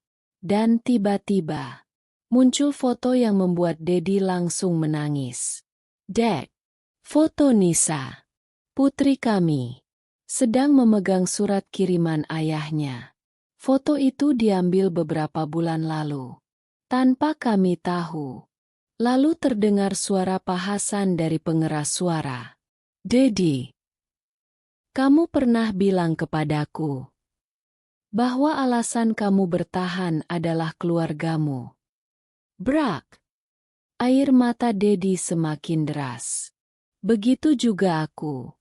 Dan tiba-tiba, muncul foto yang membuat Dedi langsung menangis. Dek, foto Nisa, putri kami, sedang memegang surat kiriman ayahnya. Foto itu diambil beberapa bulan lalu. Tanpa kami tahu. Lalu terdengar suara Pak Hasan dari pengeras suara. Dedi, kamu pernah bilang kepadaku bahwa alasan kamu bertahan adalah keluargamu. Brak. Air mata Dedi semakin deras. Begitu juga aku.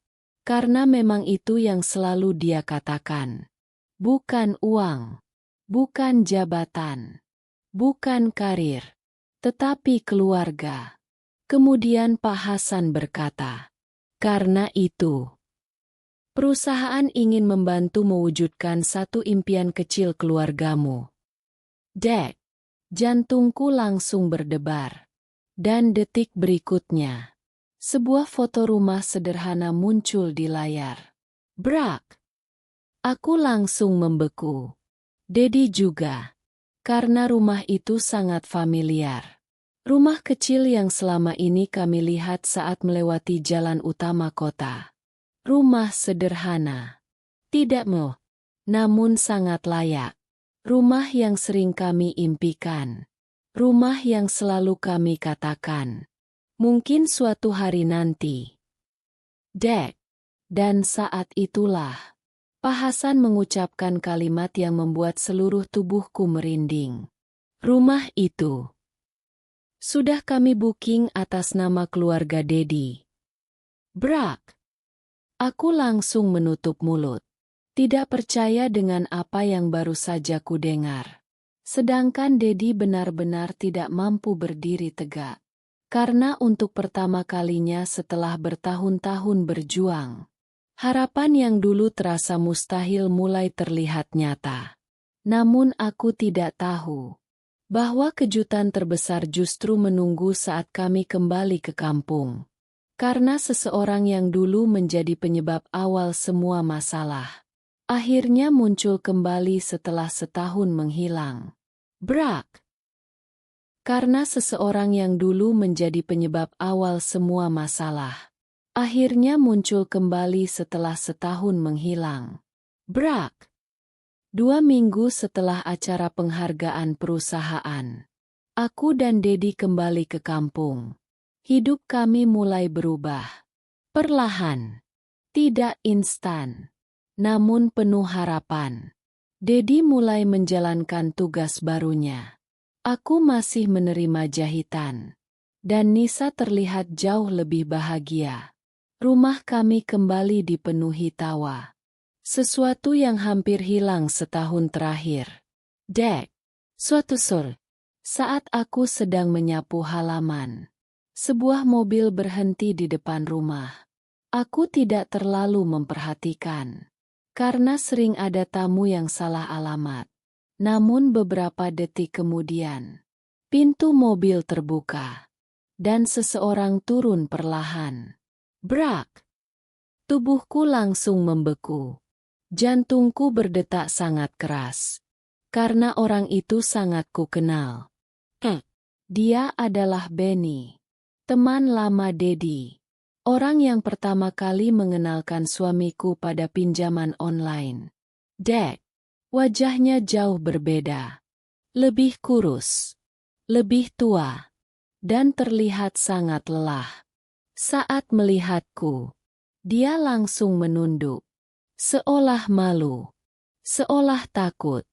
Karena memang itu yang selalu dia katakan. Bukan uang. Bukan jabatan. Bukan karir. Tetapi keluarga. Kemudian Pak Hasan berkata, karena itu, perusahaan ingin membantu mewujudkan satu impian kecil keluargamu. Dek, jantungku langsung berdebar. Dan detik berikutnya, sebuah foto rumah sederhana muncul di layar. Brak! Aku langsung membeku. Dedi juga. Karena rumah itu sangat familiar. Rumah kecil yang selama ini kami lihat saat melewati jalan utama kota. Rumah sederhana. Tidak mewah, namun sangat layak. Rumah yang sering kami impikan. Rumah yang selalu kami katakan. Mungkin suatu hari nanti. Dek. Dan saat itulah, Pak Hasan mengucapkan kalimat yang membuat seluruh tubuhku merinding. Rumah itu sudah kami booking atas nama keluarga Dedi. Brak. Aku langsung menutup mulut. Tidak percaya dengan apa yang baru saja kudengar. Sedangkan Dedi benar-benar tidak mampu berdiri tegak. Karena untuk pertama kalinya setelah bertahun-tahun berjuang, harapan yang dulu terasa mustahil mulai terlihat nyata. Namun aku tidak tahu bahwa kejutan terbesar justru menunggu saat kami kembali ke kampung. Karena seseorang yang dulu menjadi penyebab awal semua masalah, akhirnya muncul kembali setelah setahun menghilang. Brak! Karena seseorang yang dulu menjadi penyebab awal semua masalah, akhirnya muncul kembali setelah setahun menghilang. Brak! 2 minggu setelah acara penghargaan perusahaan, aku dan Dedi kembali ke kampung. Hidup kami mulai berubah. Perlahan. Tidak instan. Namun penuh harapan. Dedi mulai menjalankan tugas barunya. Aku masih menerima jahitan. Dan Nisa terlihat jauh lebih bahagia. Rumah kami kembali dipenuhi tawa. Sesuatu yang hampir hilang setahun terakhir. Dek, suatu sore, saat aku sedang menyapu halaman, sebuah mobil berhenti di depan rumah. Aku tidak terlalu memperhatikan, karena sering ada tamu yang salah alamat. Namun beberapa detik kemudian, pintu mobil terbuka. Dan seseorang turun perlahan. Brak! Tubuhku langsung membeku. Jantungku berdetak sangat keras. Karena orang itu sangat kukenal. Dia adalah Benny. Teman lama Dedi. Orang yang pertama kali mengenalkan suamiku pada pinjaman online. Dek. Wajahnya jauh berbeda. Lebih kurus. Lebih tua. Dan terlihat sangat lelah. Saat melihatku, dia langsung menunduk. Seolah malu. Seolah takut.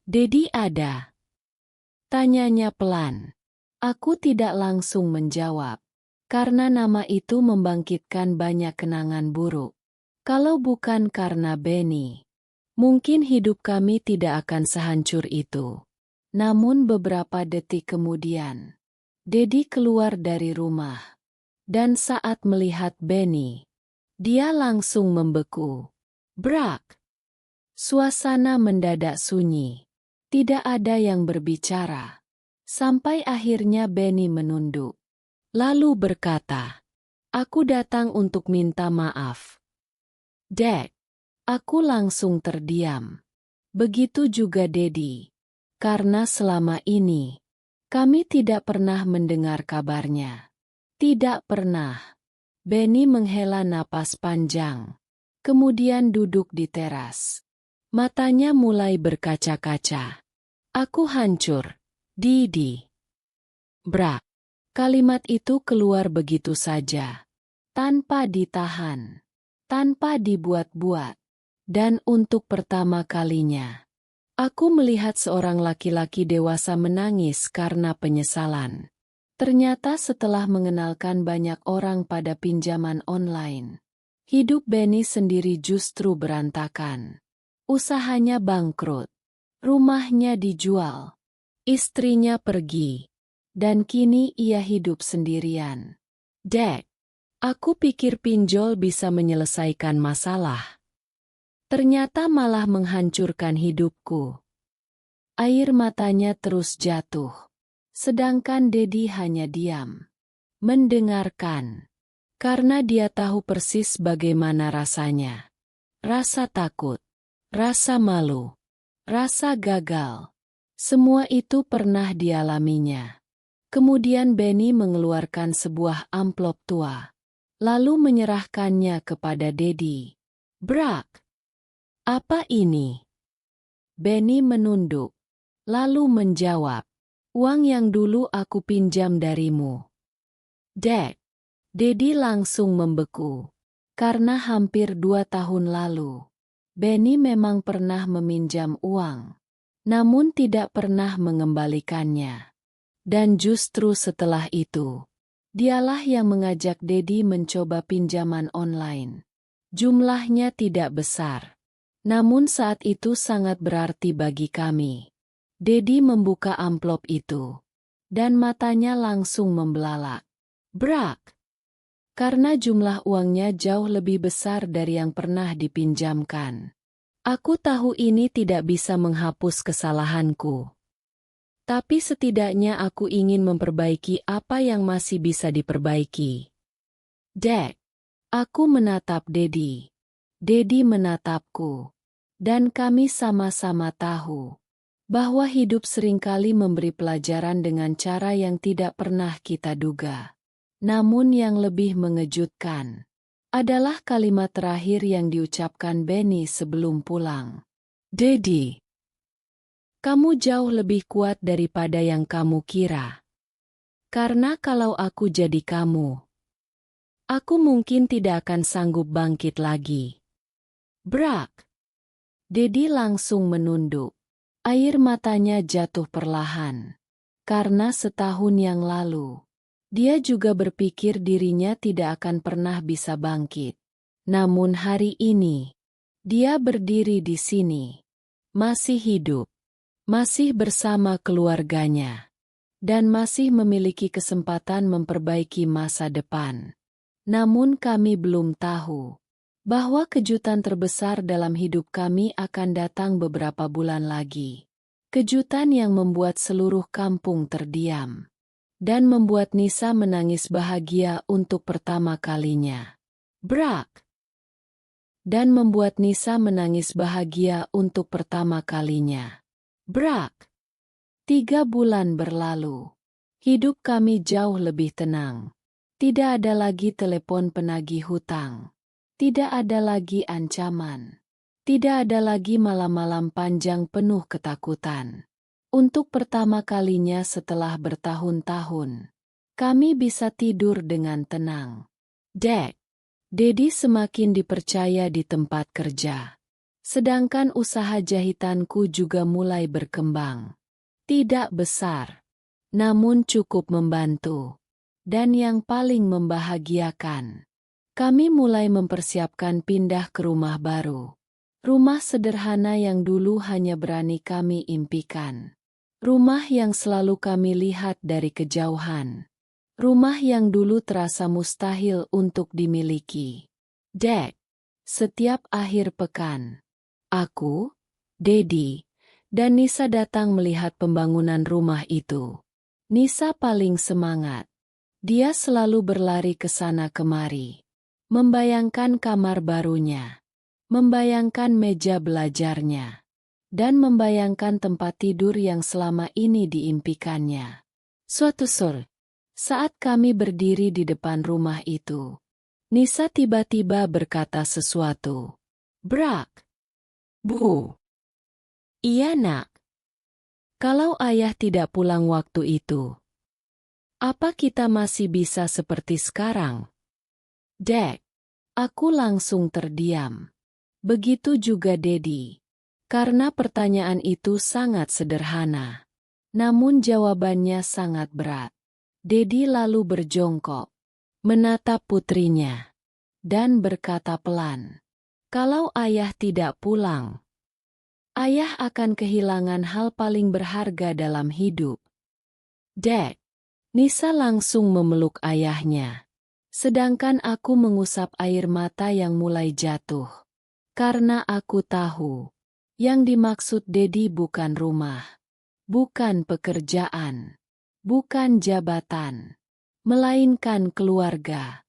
Dedi ada? Tanyanya pelan. Aku tidak langsung menjawab. Karena nama itu membangkitkan banyak kenangan buruk. Kalau bukan karena Benny, mungkin hidup kami tidak akan sehancur itu. Namun beberapa detik kemudian, Dedi keluar dari rumah. Dan saat melihat Benny, dia langsung membeku. Brak! Suasana mendadak sunyi. Tidak ada yang berbicara. Sampai akhirnya Benny menunduk. Lalu berkata, "Aku datang untuk minta maaf." Dek, aku langsung terdiam. Begitu juga Dedi. Karena selama ini, kami tidak pernah mendengar kabarnya. Tidak pernah. Benny menghela napas panjang. Kemudian duduk di teras. Matanya mulai berkaca-kaca. Aku hancur. Didi. Brak. Kalimat itu keluar begitu saja. Tanpa ditahan. Tanpa dibuat-buat. Dan untuk pertama kalinya, aku melihat seorang laki-laki dewasa menangis karena penyesalan. Ternyata setelah mengenalkan banyak orang pada pinjaman online, hidup Benny sendiri justru berantakan. Usahanya bangkrut, rumahnya dijual, istrinya pergi, dan kini ia hidup sendirian. Dek, aku pikir pinjol bisa menyelesaikan masalah. Ternyata malah menghancurkan hidupku. Air matanya terus jatuh. Sedangkan Dedi hanya diam. Mendengarkan. Karena dia tahu persis bagaimana rasanya. Rasa takut. Rasa malu. Rasa gagal. Semua itu pernah dialaminya. Kemudian Benny mengeluarkan sebuah amplop tua. Lalu menyerahkannya kepada Dedi. Brak! Apa ini? Benny menunduk, lalu menjawab, "Uang yang dulu aku pinjam darimu." Dek, Dedi langsung membeku. Karena hampir 2 tahun lalu, Benny memang pernah meminjam uang, namun tidak pernah mengembalikannya. Dan justru setelah itu, dialah yang mengajak Dedi mencoba pinjaman online. Jumlahnya tidak besar. Namun saat itu sangat berarti bagi kami. Dedi membuka amplop itu. Dan matanya langsung membelalak. Brak! Karena jumlah uangnya jauh lebih besar dari yang pernah dipinjamkan. Aku tahu ini tidak bisa menghapus kesalahanku. Tapi setidaknya aku ingin memperbaiki apa yang masih bisa diperbaiki. Dek, aku menatap Dedi. Dedi menatapku. Dan kami sama-sama tahu bahwa hidup seringkali memberi pelajaran dengan cara yang tidak pernah kita duga. Namun yang lebih mengejutkan adalah kalimat terakhir yang diucapkan Benny sebelum pulang. Dedi, kamu jauh lebih kuat daripada yang kamu kira. Karena kalau aku jadi kamu, aku mungkin tidak akan sanggup bangkit lagi. Brak! Dedi langsung menunduk. Air matanya jatuh perlahan. Karena setahun yang lalu, dia juga berpikir dirinya tidak akan pernah bisa bangkit. Namun hari ini, dia berdiri di sini. Masih hidup. Masih bersama keluarganya. Dan masih memiliki kesempatan memperbaiki masa depan. Namun kami belum tahu bahwa kejutan terbesar dalam hidup kami akan datang beberapa bulan lagi. Kejutan yang membuat seluruh kampung terdiam. Dan membuat Nisa menangis bahagia untuk pertama kalinya. Brak! Dan membuat Nisa menangis bahagia untuk pertama kalinya. Brak! 3 bulan berlalu. Hidup kami jauh lebih tenang. Tidak ada lagi telepon penagih hutang. Tidak ada lagi ancaman. Tidak ada lagi malam-malam panjang penuh ketakutan. Untuk pertama kalinya setelah bertahun-tahun, kami bisa tidur dengan tenang. Dek, Dedi semakin dipercaya di tempat kerja. Sedangkan usaha jahitanku juga mulai berkembang. Tidak besar, namun cukup membantu. Dan yang paling membahagiakan, kami mulai mempersiapkan pindah ke rumah baru. Rumah sederhana yang dulu hanya berani kami impikan. Rumah yang selalu kami lihat dari kejauhan. Rumah yang dulu terasa mustahil untuk dimiliki. Dek, setiap akhir pekan, aku, Dedi, dan Nisa datang melihat pembangunan rumah itu. Nisa paling semangat. Dia selalu berlari ke sana kemari. Membayangkan kamar barunya, membayangkan meja belajarnya, dan membayangkan tempat tidur yang selama ini diimpikannya. Suatu sore, saat kami berdiri di depan rumah itu, Nisa tiba-tiba berkata sesuatu. Brak! Bu! Iya nak. Kalau ayah tidak pulang waktu itu, apa kita masih bisa seperti sekarang? Dek, aku langsung terdiam. Begitu juga Dedi. Karena pertanyaan itu sangat sederhana. Namun jawabannya sangat berat. Dedi lalu berjongkok, menatap putrinya, dan berkata pelan, kalau ayah tidak pulang, ayah akan kehilangan hal paling berharga dalam hidup. Dek, Nisa langsung memeluk ayahnya. Sedangkan aku mengusap air mata yang mulai jatuh. Karena aku tahu, yang dimaksud Dedi bukan rumah, bukan pekerjaan, bukan jabatan, melainkan keluarga.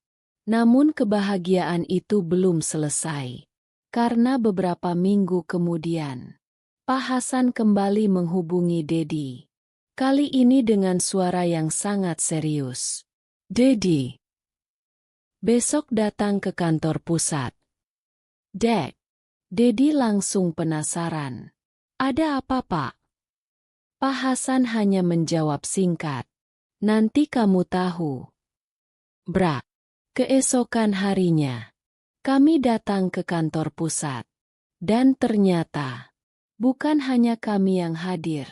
Namun kebahagiaan itu belum selesai. Karena beberapa minggu kemudian, Pak Hasan kembali menghubungi Dedi. Kali ini dengan suara yang sangat serius. Dedi, besok datang ke kantor pusat. Dek, Dedi langsung penasaran. Ada apa, Pak? Pak Hasan hanya menjawab singkat. Nanti kamu tahu. Brak. Keesokan harinya, kami datang ke kantor pusat. Dan ternyata, bukan hanya kami yang hadir.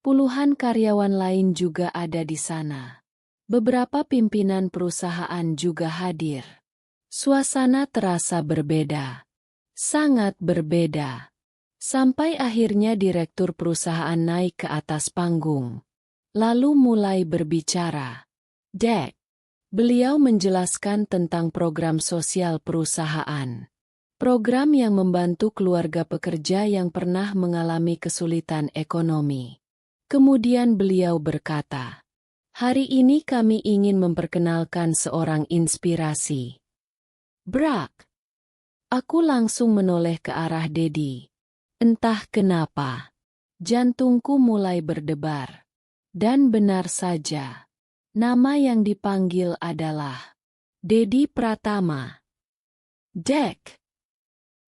Puluhan karyawan lain juga ada di sana. Beberapa pimpinan perusahaan juga hadir. Suasana terasa berbeda. Sangat berbeda. Sampai akhirnya direktur perusahaan naik ke atas panggung. Lalu mulai berbicara. Dek, beliau menjelaskan tentang program sosial perusahaan. Program yang membantu keluarga pekerja yang pernah mengalami kesulitan ekonomi. Kemudian beliau berkata, hari ini kami ingin memperkenalkan seorang inspirasi. Brak. Aku langsung menoleh ke arah Dedi. Entah kenapa, jantungku mulai berdebar. Dan benar saja, nama yang dipanggil adalah Dedi Pratama. Dek.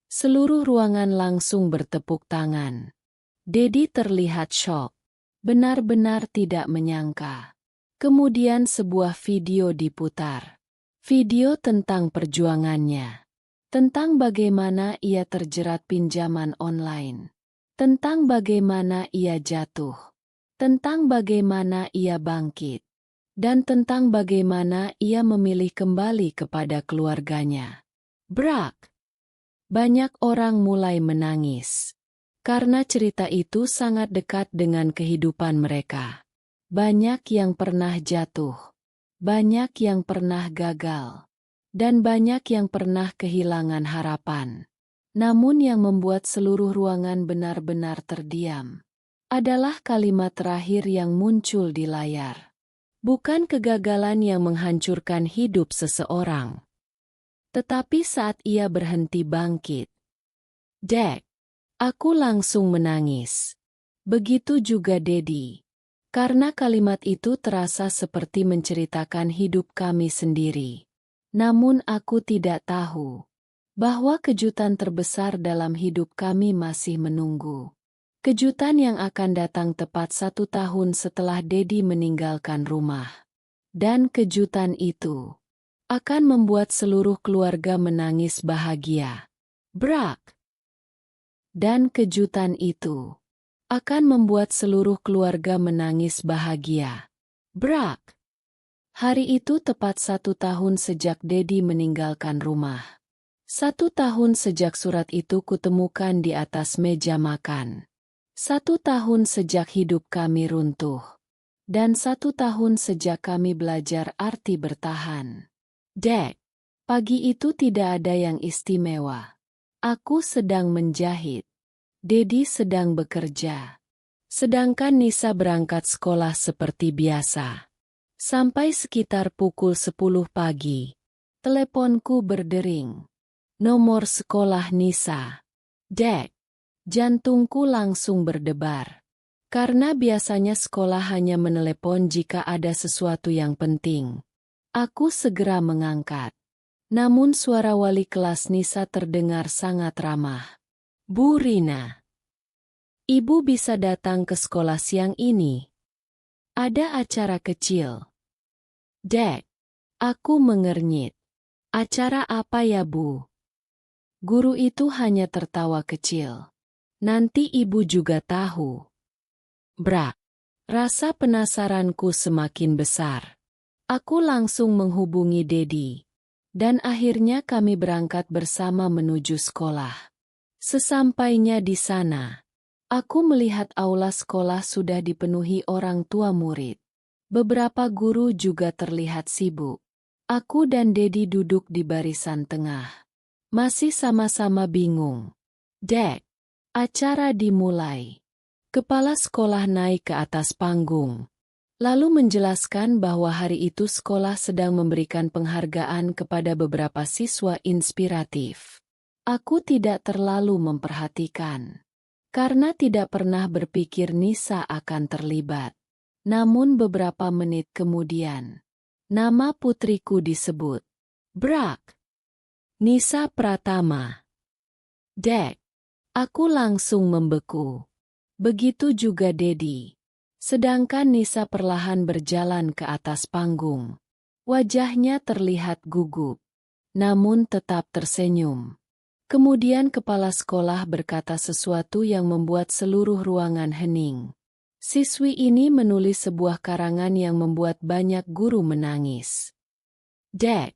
Seluruh ruangan langsung bertepuk tangan. Dedi terlihat syok. Benar-benar tidak menyangka. Kemudian sebuah video diputar. Video tentang perjuangannya. Tentang bagaimana ia terjerat pinjaman online. Tentang bagaimana ia jatuh. Tentang bagaimana ia bangkit. Dan tentang bagaimana ia memilih kembali kepada keluarganya. Brak! Banyak orang mulai menangis. Karena cerita itu sangat dekat dengan kehidupan mereka. Banyak yang pernah jatuh. Banyak yang pernah gagal. Dan banyak yang pernah kehilangan harapan. Namun yang membuat seluruh ruangan benar-benar terdiam adalah kalimat terakhir yang muncul di layar. Bukan kegagalan yang menghancurkan hidup seseorang. Tetapi saat ia berhenti bangkit. Dek, aku langsung menangis. Begitu juga Dedi. Karena kalimat itu terasa seperti menceritakan hidup kami sendiri. Namun aku tidak tahu bahwa kejutan terbesar dalam hidup kami masih menunggu. Kejutan yang akan datang tepat 1 tahun setelah Dedi meninggalkan rumah. Dan kejutan itu akan membuat seluruh keluarga menangis bahagia. Brak! Dan kejutan itu akan membuat seluruh keluarga menangis bahagia. Brak! Hari itu tepat 1 tahun sejak Dedi meninggalkan rumah. 1 tahun sejak surat itu kutemukan di atas meja makan. 1 tahun sejak hidup kami runtuh. Dan 1 tahun sejak kami belajar arti bertahan. Dek, pagi itu tidak ada yang istimewa. Aku sedang menjahit. Dedi sedang bekerja. Sedangkan Nisa berangkat sekolah seperti biasa. Sampai sekitar pukul 10 pagi. Teleponku berdering. Nomor sekolah Nisa. Dek, jantungku langsung berdebar. Karena biasanya sekolah hanya menelepon jika ada sesuatu yang penting. Aku segera mengangkat. Namun suara wali kelas Nisa terdengar sangat ramah. Bu Rina, Ibu bisa datang ke sekolah siang ini? Ada acara kecil. Dek, aku mengernyit. Acara apa ya, Bu? Guru itu hanya tertawa kecil. Nanti ibu juga tahu. Brak. Rasa penasaranku semakin besar. Aku langsung menghubungi Dedi. Dan akhirnya kami berangkat bersama menuju sekolah. Sesampainya di sana, aku melihat aula sekolah sudah dipenuhi orang tua murid. Beberapa guru juga terlihat sibuk. Aku dan Dedi duduk di barisan tengah. Masih sama-sama bingung. Dek, acara dimulai. Kepala sekolah naik ke atas panggung. Lalu menjelaskan bahwa hari itu sekolah sedang memberikan penghargaan kepada beberapa siswa inspiratif. Aku tidak terlalu memperhatikan. Karena tidak pernah berpikir Nisa akan terlibat. Namun beberapa menit kemudian, nama putriku disebut. Brak! Nisa Pratama. Dek, aku langsung membeku. Begitu juga Dedi. Sedangkan Nisa perlahan berjalan ke atas panggung. Wajahnya terlihat gugup, namun tetap tersenyum. Kemudian kepala sekolah berkata sesuatu yang membuat seluruh ruangan hening. Siswi ini menulis sebuah karangan yang membuat banyak guru menangis. Dek,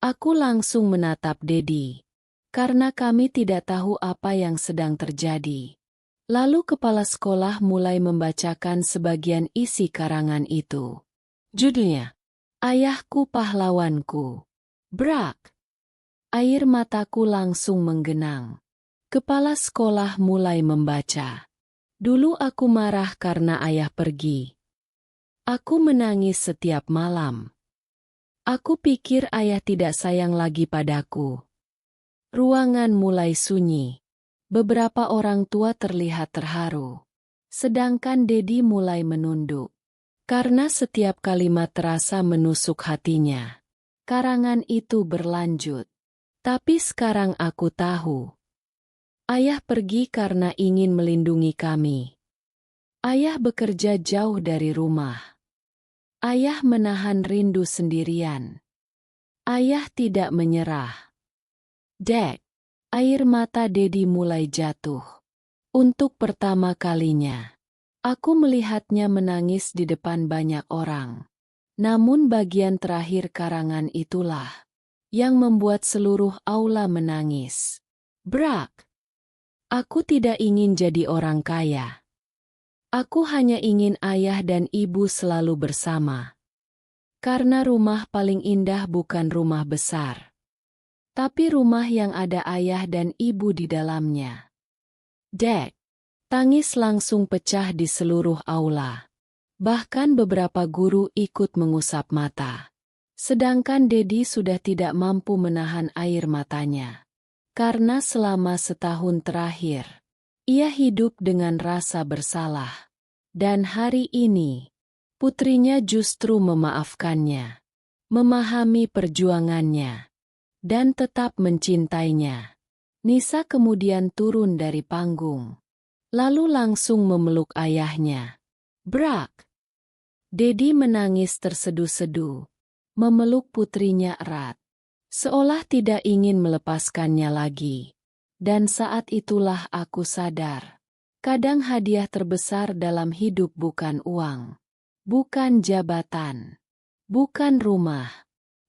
aku langsung menatap Dedi. Karena kami tidak tahu apa yang sedang terjadi. Lalu kepala sekolah mulai membacakan sebagian isi karangan itu. Judulnya, Ayahku Pahlawanku. Brak! Air mataku langsung menggenang. Kepala sekolah mulai membaca. Dulu aku marah karena ayah pergi. Aku menangis setiap malam. Aku pikir ayah tidak sayang lagi padaku. Ruangan mulai sunyi. Beberapa orang tua terlihat terharu. Sedangkan Dedi mulai menunduk. Karena setiap kalimat terasa menusuk hatinya. Karangan itu berlanjut. Tapi sekarang aku tahu. Ayah pergi karena ingin melindungi kami. Ayah bekerja jauh dari rumah. Ayah menahan rindu sendirian. Ayah tidak menyerah. Dek, air mata Dedi mulai jatuh. Untuk pertama kalinya, aku melihatnya menangis di depan banyak orang. Namun bagian terakhir karangan itulah yang membuat seluruh aula menangis. Brak! Aku tidak ingin jadi orang kaya. Aku hanya ingin ayah dan ibu selalu bersama. Karena rumah paling indah bukan rumah besar, tapi rumah yang ada ayah dan ibu di dalamnya. Dek, tangis langsung pecah di seluruh aula. Bahkan beberapa guru ikut mengusap mata. Sedangkan Dedi sudah tidak mampu menahan air matanya. Karena selama setahun terakhir, ia hidup dengan rasa bersalah. Dan hari ini, putrinya justru memaafkannya, memahami perjuangannya, dan tetap mencintainya. Nisa kemudian turun dari panggung, lalu langsung memeluk ayahnya. Brak! Dedi menangis terseduh-seduh, memeluk putrinya erat, seolah tidak ingin melepaskannya lagi. Dan saat itulah aku sadar, kadang hadiah terbesar dalam hidup bukan uang, bukan jabatan, bukan rumah,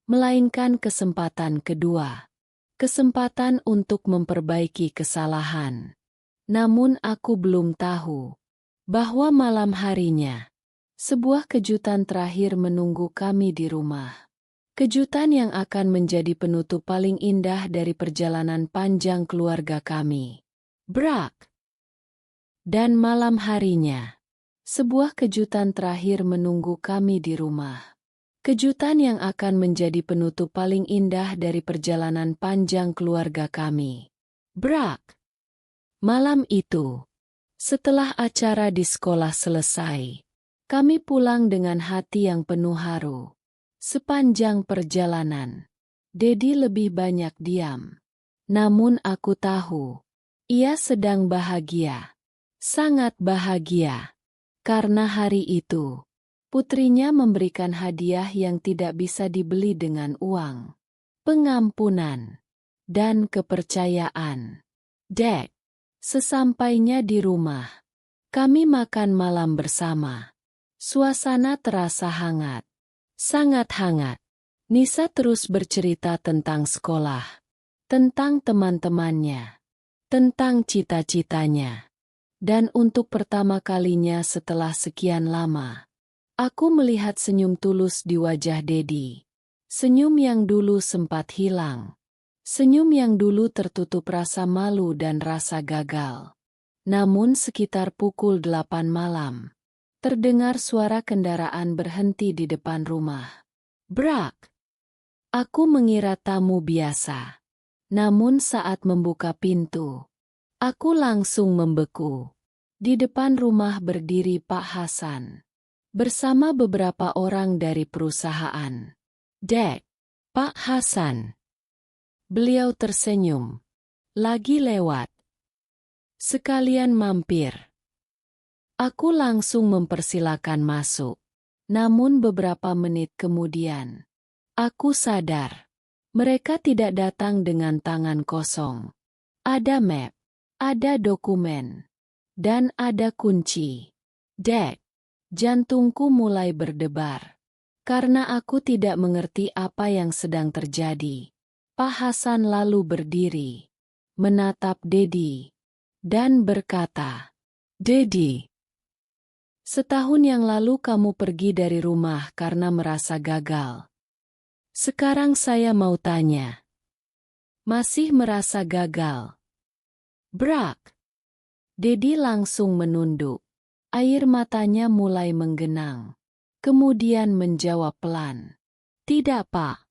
melainkan kesempatan kedua. Kesempatan untuk memperbaiki kesalahan. Namun aku belum tahu bahwa malam harinya, sebuah kejutan terakhir menunggu kami di rumah. Kejutan yang akan menjadi penutup paling indah dari perjalanan panjang keluarga kami. Brak! Dan malam harinya, sebuah kejutan terakhir menunggu kami di rumah. Kejutan yang akan menjadi penutup paling indah dari perjalanan panjang keluarga kami. Brak! Malam itu, setelah acara di sekolah selesai, kami pulang dengan hati yang penuh haru. Sepanjang perjalanan, Dedi lebih banyak diam. Namun aku tahu, ia sedang bahagia. Sangat bahagia. Karena hari itu, putrinya memberikan hadiah yang tidak bisa dibeli dengan uang. Pengampunan dan kepercayaan. Dek, sesampainya di rumah, kami makan malam bersama. Suasana terasa hangat. Sangat hangat. Nisa terus bercerita tentang sekolah, tentang teman-temannya, tentang cita-citanya. Dan untuk pertama kalinya setelah sekian lama, aku melihat senyum tulus di wajah Dedi. Senyum yang dulu sempat hilang. Senyum yang dulu tertutup rasa malu dan rasa gagal. Namun sekitar pukul 8 malam, terdengar suara kendaraan berhenti di depan rumah. Brak! Aku mengira tamu biasa. Namun saat membuka pintu, aku langsung membeku. Di depan rumah berdiri Pak Hasan bersama beberapa orang dari perusahaan. Dek, Pak Hasan. Beliau tersenyum. Lagi lewat. Sekalian mampir. Aku langsung mempersilakan masuk. Namun beberapa menit kemudian, aku sadar. Mereka tidak datang dengan tangan kosong. Ada map, ada dokumen, dan ada kunci. Dek, jantungku mulai berdebar. Karena aku tidak mengerti apa yang sedang terjadi. Pak Hasan lalu berdiri, menatap Dedi, dan berkata, Dedi, setahun yang lalu kamu pergi dari rumah karena merasa gagal. Sekarang saya mau tanya. Masih merasa gagal? Brak! Dedi langsung menunduk. Air matanya mulai menggenang. Kemudian menjawab pelan. Tidak, Pak.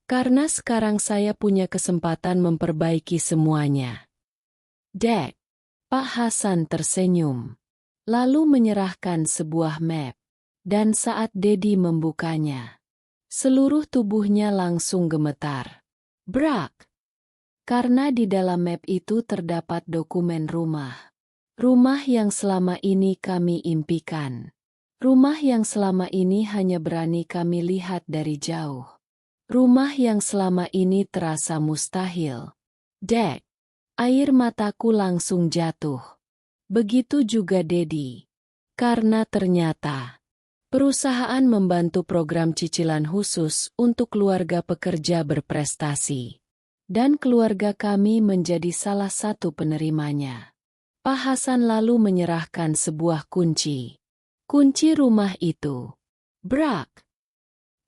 Karena sekarang saya punya kesempatan memperbaiki semuanya. Dek, Pak Hasan tersenyum. Lalu menyerahkan sebuah map. Dan saat Dedi membukanya, seluruh tubuhnya langsung gemetar. Brak! Karena di dalam map itu terdapat dokumen rumah. Rumah yang selama ini kami impikan. Rumah yang selama ini hanya berani kami lihat dari jauh. Rumah yang selama ini terasa mustahil. Dek, air mataku langsung jatuh. Begitu juga Dedi. Karena ternyata perusahaan membantu program cicilan khusus untuk keluarga pekerja berprestasi. Dan keluarga kami menjadi salah satu penerimanya. Pak Hasan lalu menyerahkan sebuah kunci. Kunci rumah itu. Brak!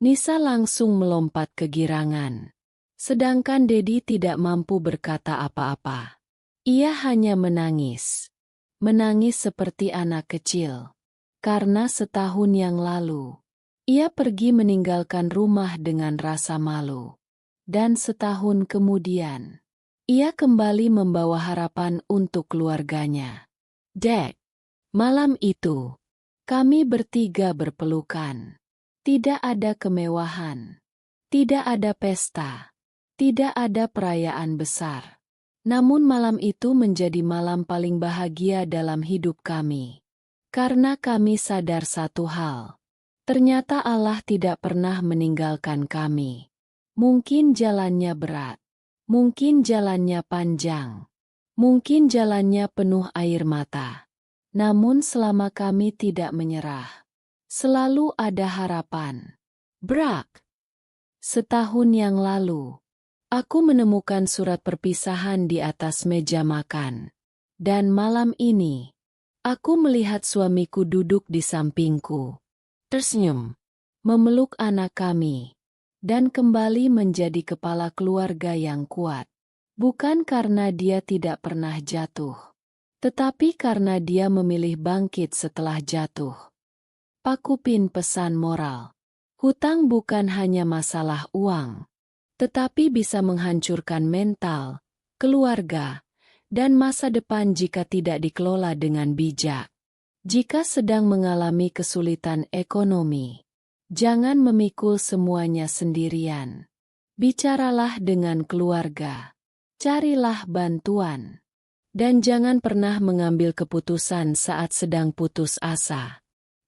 Nisa langsung melompat kegirangan. Sedangkan Dedi tidak mampu berkata apa-apa. Ia hanya menangis. Menangis seperti anak kecil. Karena setahun yang lalu, ia pergi meninggalkan rumah dengan rasa malu. Dan setahun kemudian, ia kembali membawa harapan untuk keluarganya. Dek, malam itu, kami bertiga berpelukan. Tidak ada kemewahan. Tidak ada pesta. Tidak ada perayaan besar. Namun malam itu menjadi malam paling bahagia dalam hidup kami. Karena kami sadar satu hal. Ternyata Allah tidak pernah meninggalkan kami. Mungkin jalannya berat. Mungkin jalannya panjang. Mungkin jalannya penuh air mata. Namun selama kami tidak menyerah, selalu ada harapan. Brak! Setahun yang lalu, aku menemukan surat perpisahan di atas meja makan. Dan malam ini, aku melihat suamiku duduk di sampingku. Tersenyum, memeluk anak kami. Dan kembali menjadi kepala keluarga yang kuat. Bukan karena dia tidak pernah jatuh, tetapi karena dia memilih bangkit setelah jatuh. Pakupin pesan moral. Hutang bukan hanya masalah uang, tetapi bisa menghancurkan mental, keluarga, dan masa depan jika tidak dikelola dengan bijak. Jika sedang mengalami kesulitan ekonomi, jangan memikul semuanya sendirian. Bicaralah dengan keluarga. Carilah bantuan. Dan jangan pernah mengambil keputusan saat sedang putus asa.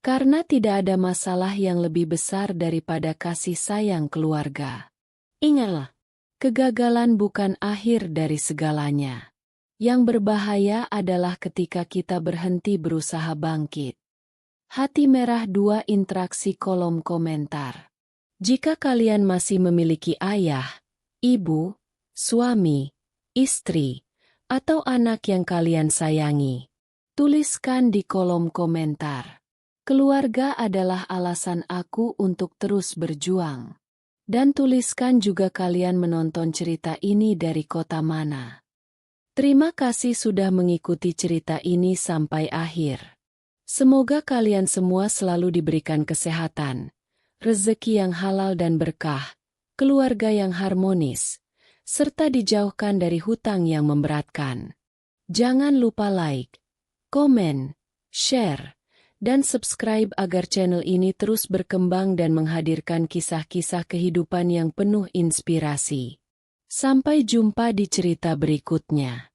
Karena tidak ada masalah yang lebih besar daripada kasih sayang keluarga. Ingatlah, kegagalan bukan akhir dari segalanya. Yang berbahaya adalah ketika kita berhenti berusaha bangkit. Hati Merah 2 interaksi kolom komentar. Jika kalian masih memiliki ayah, ibu, suami, istri, atau anak yang kalian sayangi, tuliskan di kolom komentar. Keluarga adalah alasan aku untuk terus berjuang. Dan tuliskan juga kalian menonton cerita ini dari kota mana. Terima kasih sudah mengikuti cerita ini sampai akhir. Semoga kalian semua selalu diberikan kesehatan, rezeki yang halal dan berkah, keluarga yang harmonis, serta dijauhkan dari hutang yang memberatkan. Jangan lupa like, komen, share, dan subscribe agar channel ini terus berkembang dan menghadirkan kisah-kisah kehidupan yang penuh inspirasi. Sampai jumpa di cerita berikutnya.